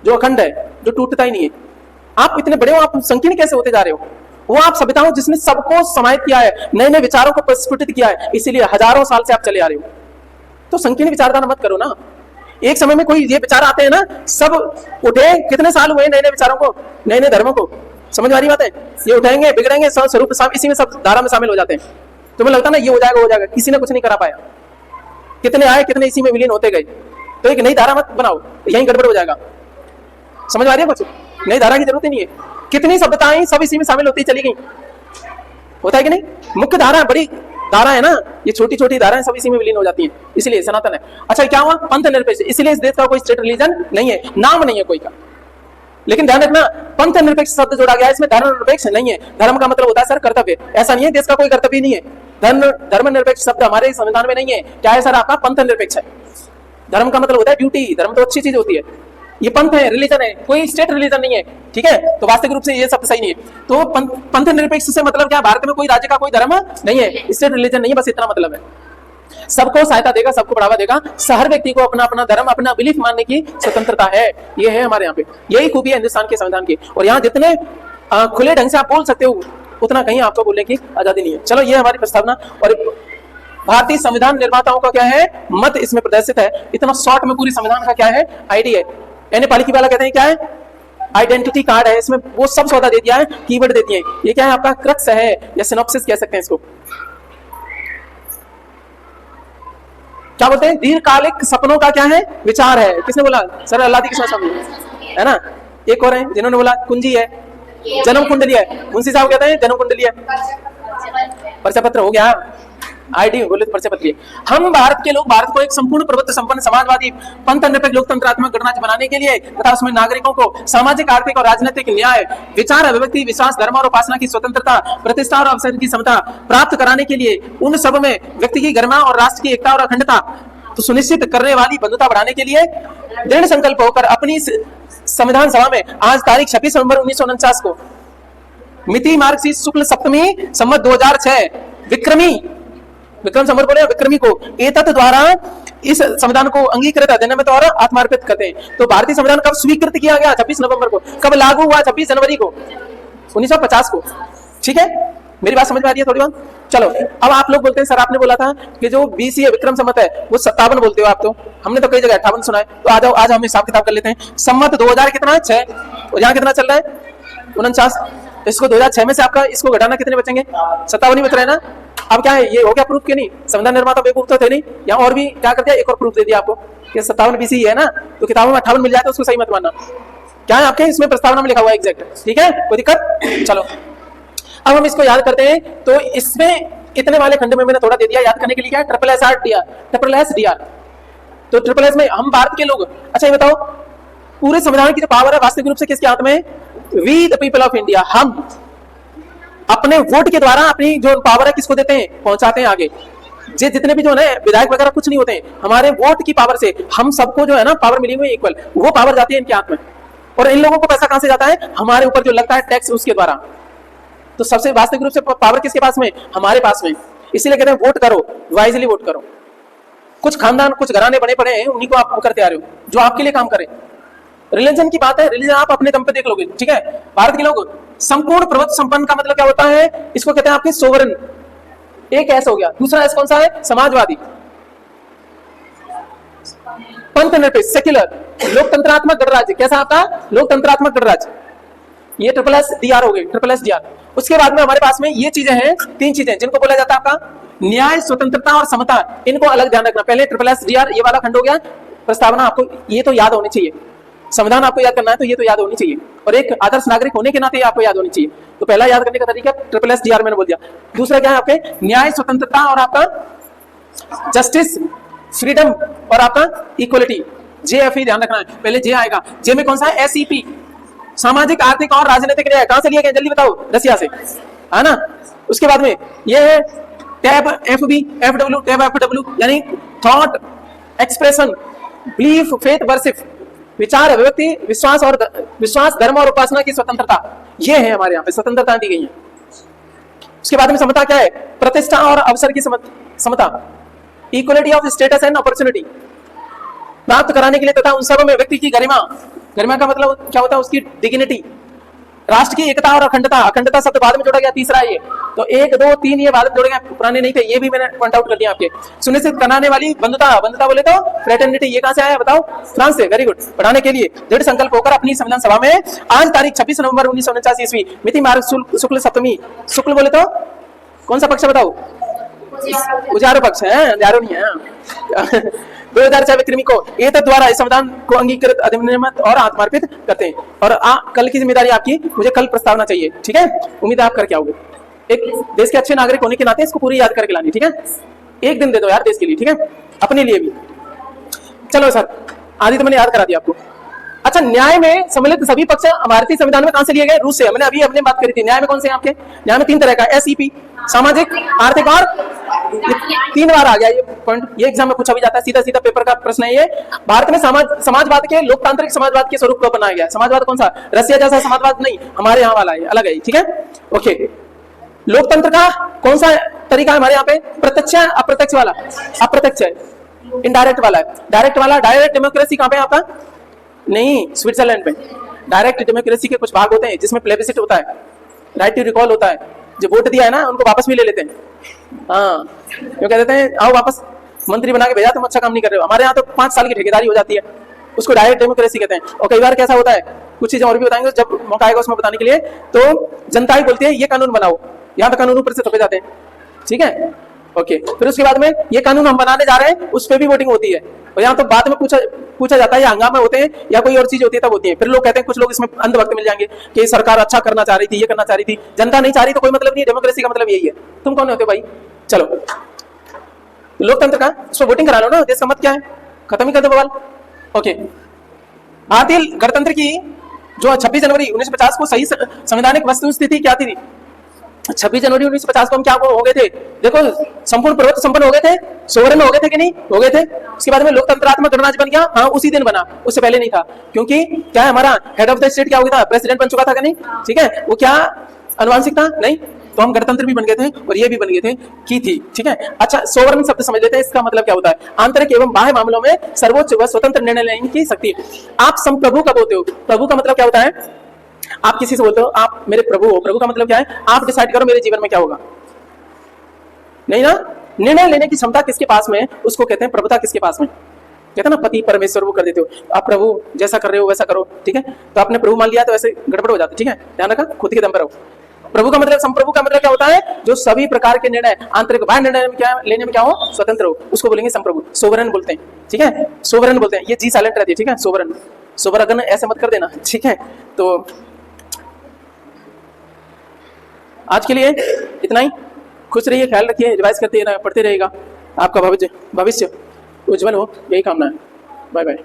जो अखंड है, जो टूटता ही नहीं है। आप इतने बड़े हो, आप संकीर्ण कैसे होते जा रहे हो। वो आप सभ्यता हो जिसने सबको समाहित किया है, नए नए विचारों को प्रस्फुटित किया है, इसीलिए हजारों साल से आप चले आ रहे हो। तो संकीर्ण विचारधारा मत करो ना। एक समय में कोई ये विचार आते हैं ना, सब उठे, कितने साल हुए नए नए विचारों को, नए नए धर्मों को, समझ वाली बात है। ये उठाएंगे, बिगड़ेंगे, स्वरूप इसी में सब धारा में शामिल हो जाते हैं। तुम्हें लगता ना ये हो जाएगा, हो जाएगा, किसी ने कुछ नहीं करा पाया। कितने आए, कितने इसी में विलीन होते गए। तो एक नई धारा मत बनाओ, यही गड़बड़ हो जाएगा। समझ आ रही है कुछ, नई धारा की जरूरत ही नहीं है। कितनी सभ्यताएं सब इसी में शामिल होती चली गई, होता है कि नहीं। मुख्य धारा बड़ी धारा है ना, ये छोटी छोटी धाराएं सब इसी में विलीन हो जाती हैं, इसलिए सनातन है। अच्छा क्या हुआ, पंथ निरपेक्ष, इसलिए इस देश का कोई स्टेट रिलीजन नहीं है, नाम नहीं है कोई का। लेकिन ध्यान रखना, पंथ निरपेक्ष शब्द जोड़ा गया है, इसमें धर्म निरपेक्ष नहीं है। धर्म का मतलब होता है सर कर्तव्य, ऐसा नहीं है देश का कोई कर्तव्य नहीं है। धर्म निरपेक्ष शब्द हमारे संविधान में नहीं है। क्या है सर आपका, पंथ निरपेक्ष है। धर्म का मतलब होता है ड्यूटी, धर्म तो अच्छी चीज होती है। ये पंथ है, रिलीजन है, कोई स्टेट रिलीजन नहीं है। ठीक है, तो वास्तविक रूप से ये शब्द सही नहीं है। तो पंथ निरपेक्ष से मतलब क्या, भारत में कोई राज्य का कोई धर्म नहीं है, स्टेट रिलीजन नहीं है, बस इतना मतलब है। सबको सहायता देगा, सबको बढ़ावा देगा, हर व्यक्ति को अपना अपना धर्म, अपना बिलीफ मानने की स्वतंत्रता है। ये है हमारे यहाँ पे, यही खूबी है हिंदुस्तान के संविधान की। और यहाँ जितने खुले ढंग से आप बोल सकते हो, उतना कहीं आपको बोलने की आजादी नहीं है। चलो ये हमारी प्रस्तावना, और भारतीय संविधान निर्माताओं का क्या है मत इसमें प्रदर्शित है। इतना शॉर्ट में पूरी संविधान का क्या है आईडी है। यानी पालिकी वाला कहते हैं क्या है, आइडेंटिटी कार्ड है, इसमें वो सब सौदा दे दिया है, कीवर्ड दे दिए। ये क्या है आपका क्रक्स है, या सिनॉप्सिस कह सकते हैं इसको। क्या बोलते हैं, दीर्घकालिक सपनों का क्या है विचार है। किसने बोला, सर अल्लाह की कसम, है ना। एक और है जिन्होंने बोला कुंजी है, जन्म कुंडली है, मुंशी साहब कहते हैं जन्म कुंडली है, परिचय पत्र हो गया, आईडी बोले तो परिचय पत्र। हम भारत के लोग भारत को एक संपूर्ण प्रभुत्व संपन्न समाजवादी पंथ निरपेक्ष लोकतंत्रात्मक गणराज्य बनाने के लिए तथा उसमें नागरिकों को सामाजिक, आर्थिक और राजनीतिक न्याय, विचार अभिव्यक्ति, विश्वास, धर्म और उपासना की स्वतंत्रता, प्रतिष्ठा और अवसर की समता प्राप्त कराने के लिए उन सब में व्यक्ति की गरिमा और राष्ट्र की एकता और अखंडता तो सुनिश्चित करने वाली बंधुता बढ़ाने के लिए दृढ़ संकल्प होकर अपनी संविधान सभा में आज तारीख 26 नवंबर 1949 को मिति मार्गशीर्ष शुक्ल सप्तमी संवत 2006 विक्रम संवत बोले विक्रमी को एतत् द्वारा इस संविधान को अंगीकृत अधिनियम द्वारा आत्मार्पित करते हैं। तो भारतीय संविधान कब स्वीकृत किया गया, 26 नवंबर को। कब लागू हुआ, 26 जनवरी को 1950 को। ठीक है, मेरी बात समझ में आ रही है थोड़ी बात। चलो अब आप लोग बोलते हैं सर आपने बोला था कि जो बीसी है विक्रम संवत है वो 57 बोलते हो आप, तो हमने तो कई जगह 58 सुना है। तो आ जाओ, आज हम हिसाब किताब कर लेते हैं। संवत 2000 कितना है 6, और यहाँ कितना चल रहा है 49। इसको 2006 में से आपका इसको घटाना कितने बचेंगे, 57 ही बच रहे हैं ना। अब क्या है, ये हो गया प्रूफ के नहीं, संविधान निर्माता बेवकूफ तो थे नहीं। यहाँ और भी क्या कर दिया, एक और प्रूफ दे दिया आपको कि 57 बीसी है ना, तो किताबों में 58 मिल जाए तो उसको सही मत मानना। क्या है आपके इसमें प्रस्तावना में लिखा हुआ है एग्जैक्ट, ठीक है, कोई दिक्कत? चलो अब हम इसको याद करते हैं। तो इसमें इतने वाले खंड में मैंने थोड़ा दे दिया, याद करने के लिए क्या है, triple S R D R, triple S D R. तो ट्रिपल एस में हम भारत के लोग, अच्छा ये बताओ पूरे संविधान की जो पावर है वास्तविक रूप से किसके हाथ में है? We the people of India. हम अपने वोट के द्वारा अपनी जो पावर है किसको देते हैं, पहुंचाते हैं आगे। जितने भी जो है विधायक वगैरह कुछ नहीं होते हैं, हमारे वोट की पावर से हम सबको जो है ना पावर मिली हुई है इक्वल, वो पावर जाती है इनके हाथ में। और इन लोगों को पैसा कहां से जाता है? हमारे ऊपर जो लगता है टैक्स, उसके द्वारा। तो सबसे वास्तविक रूप से पावर किसके पास में? हमारे पास में। इसीलिए कहते हैं वोट करो, वाइजली वोट करो। कुछ खानदान कुछ घराने बने पड़े हैं, उन्हीं को आप करते आ रहे हो जो आपके लिए काम करे। रिलीजन की बात है, रिलीजन आप अपने दम पे देख लोगे, ठीक है। भारत के लोग संपूर्ण प्रभुत्व संपन्न का मतलब क्या होता है? इसको कहते हैं आपके सोवरेन। एक ऐसा हो गया। दूसरा ऐसा कौन सा है? समाजवादी, पंथ निरपेक्ष, सेक्युलर, लोकतंत्रात्मक गणराज्य। कैसा आपका? लोकतंत्रात्मक गणराज्य। ये ट्रिपल एस डी आर हो गए, ट्रिपल एस डी आर। उसके बाद में हमारे पास में ये चीजें हैं, 3 चीजें जिनको बोला जाता है आपका न्याय, स्वतंत्रता और समता। इनको अलग ध्यान रखना। पहले ट्रिपल एस डी आर ये वाला खंड हो गया, प्रस्तावना आपको ये तो याद होनी चाहिए। संविधान आपको याद करना है तो ये तो याद होनी चाहिए, और एक आदर्श नागरिक होने के नाते आपको याद होनी चाहिए। तो पहला याद करने का तरीका ट्रिपल एस डी आर मैंने बोल दिया। दूसरा क्या है आपके? न्याय, स्वतंत्रता और आपका जस्टिस, फ्रीडम और आपका इक्वलिटी। JFE ध्यान रखना है, पहले जे आएगा। जे में कौन सा है? SEP, सामाजिक, आर्थिक और राजनीतिक न्याय। कहां से लिए गए जल्दी बताओ? रसिया से, है ना। उसके बाद में ये है tab FB, FW, tab FW यानी thought, expression, belief, faith, worship, विचार, अभिव्यक्ति, विश्वास, धर्म और उपासना की स्वतंत्रता। ये है हमारे यहाँ पे स्वतंत्रता दी गई है। उसके बाद में समता क्या है? प्रतिष्ठा और अवसर की समता, equality of status and opportunity प्राप्त कराने के लिए तथा उन सब में व्यक्ति की गरिमा। गरिमा का मतलब क्या होता है? उसकी डिग्निटी। राष्ट्र की एकता और अखंडता, अखंडता शब्द बाद में जोड़ा गया, तीसरा ये। तो 1, 2, 3 ये बाद में जोड़े गए, पुराने नहीं थे, ये भी मैंने पॉइंट आउट कर दिया आपके। सुनिश्चित कराने वाली बंधुता, बंधुता बोले तो फ्रेटर्निटी। ये कहां से आया बताओ? फ्रांस से। Very good. पढ़ाने के लिए दृढ़ संकल्प होकर अपनी संविधान सभा में आज तारीख 26 नवंबर 1949 ईस्वी, मिति मार्ग शुक्ल सप्तमी। शुक्ल बोले तो कौन सा पक्ष बताओ? उजारो पक्ष है, अंधियारो नहीं है। 2004 विक्रमी को ये द्वारा इस संविधान को अंगीकृत, अधिनियमित और आत्मार्पित करते हैं। और कल की जिम्मेदारी आपकी, मुझे कल प्रस्तावना चाहिए, ठीक है। उम्मीद है आप करके आओगे। एक देश के अच्छे नागरिक होने के नाते इसको पूरी याद करके लानी, ठीक है। एक दिन दे दो यार देश के लिए, ठीक है, अपने लिए भी। चलो सर, आदि तो मैंने याद करा दिया आपको। अच्छा, न्याय में सम्मिलित सभी पक्ष भारतीय संविधान में कहां से लिए गए? रूस से। मैंने अभी अपने बात करी थी। न्याय में कौन से हैं आपके? न्याय में 3 तरह का, SEP, सामाजिक, आर्थिक और 3 बार आ गया ये पॉइंट। ये एग्जाम में पूछा भी जाता है, सीधा सीधा पेपर का प्रश्न है ये। भारत में समाजवाद के, लोकतांत्रिक समाजवाद के स्वरूप को बनाया गया। समाजवाद कौन सा? रसिया जैसा समाजवाद नहीं, हमारे यहाँ वाला है, अलग है, ठीक है, ओके। लोकतंत्र का कौन सा तरीका है हमारे यहाँ पे? प्रत्यक्ष है, अप्रत्यक्ष वाला? अप्रत्यक्ष है। इनडायरेक्ट वाला है। डायरेक्ट वाला, डायरेक्ट डेमोक्रेसी कहाँ पे आपका? नहीं, स्विट्जरलैंड पे। डायरेक्ट डेमोक्रेसी के कुछ भाग होते हैं जिसमें प्लेबिसिट होता है, राइट टू रिकॉल होता है। जो वोट दिया है ना उनको वापस भी ले लेते हैं। हाँ, क्यों कह देते हैं आओ वापस, मंत्री बना के भेजा, तुम अच्छा काम नहीं कर रहे हो। हमारे यहाँ तो 5 साल की ठेकेदारी हो जाती है, उसको डायरेक्ट डेमोक्रेसी कहते हैं। और कई बार कैसा होता है, कुछ चीजें और भी बताएंगे जब मौका आएगा उसमें बताने के लिए। तो जनता ही बोलती है ये कानून बनाओ, यहाँ पे कानून ऊपर से थोपे जाते हैं, ठीक है, ओके। फिर उसके बाद में ये कानून हम बनाने जा रहे हैं, उस पर भी वोटिंग होती है। और यहाँ तो बाद में पूछा जाता है, या हंगामे होते हैं या कोई और चीज होती है तब होती है। फिर लोग कहते हैं, कुछ लोग इसमें अंधभक्त मिल जाएंगे कि सरकार अच्छा करना चाह रही थी, ये करना चाह रही थी, जनता नहीं चाह रही तो कोई मतलब नहीं है। डेमोक्रेसी का मतलब यही है। तुम कौन होते हो भाई? चलो, लोकतंत्र का उसको वोटिंग करा लो ना, देश का मत क्या है, खत्म ही कर दो बवाल, ओके। भारतीय गणतंत्र की जो 26 जनवरी 1950 को सही संवैधानिक वस्तु स्थिति क्या थी? 26 जनवरी 1950 को हम क्या हो गए थे? देखो, संपूर्ण प्रभुत्व संपन्न हो गए थे, सोवरेन हो गए थे कि नहीं? हो गए थे। उसके बाद में लोकतंत्रात्मक गणराज्य बन गया। हाँ, उसी दिन बना, उससे पहले नहीं था। क्योंकि क्या है, हमारा हेड ऑफ द स्टेट क्या हो गया था? प्रेसिडेंट बन चुका था कि नहीं? ठीक है, वो क्या अनुवांशिक था? नहीं, तो हम गणतंत्र भी बन गए थे और ये भी बन गए थे की थी, ठीक है। अच्छा, सोवरेन शब्द समझ लेते हैं, इसका मतलब क्या होता है? आंतरिक एवं बाह्य मामलों में सर्वोच्च व स्वतंत्र निर्णय लेने की शक्ति। आप संप्रभु कब होते हो? प्रभु का मतलब क्या होता है? आप किसी से बोलते हो आप मेरे प्रभु हो। प्रभु का मतलब क्या है? आप डिसाइड करो मेरे जीवन में क्या होगा, नहीं ना। निर्णय लेने की क्षमता किसके पास में है? उसको कहते हैं प्रभुता। किसके पास में? कहते हैं ना पति परमेश्वर, वो कर देते हो आप। प्रभु जैसा कर रहे हो वैसा करो, ठीक है। तो आपने प्रभु मान लिया तो ऐसे गड़बड़ हो जाती है, ठीक है, ध्यान रखा, खुद के दम पर रहो। प्रभु का मतलब, संप्रभु का मतलब क्या होता है? जो सभी प्रकार के निर्णय, आंतरिक बाह्य निर्णय में क्या लेने में क्या हो? स्वतंत्र हो, उसको बोलेंगे संप्रभु, सोवरेन बोलते हैं, ठीक है, सोवरेन बोलते हैं। ये जी साइलेंट रहती है, ठीक है, सोवरेन। सुबह अगर ऐसे मत कर देना, ठीक है। तो आज के लिए इतना ही। खुश रहिए, ख्याल रखिए, रिवाइज करते रहिएगा, पढ़ते रहेगा। आपका भविष्य उज्जवल हो, यही कामना है। Bye bye.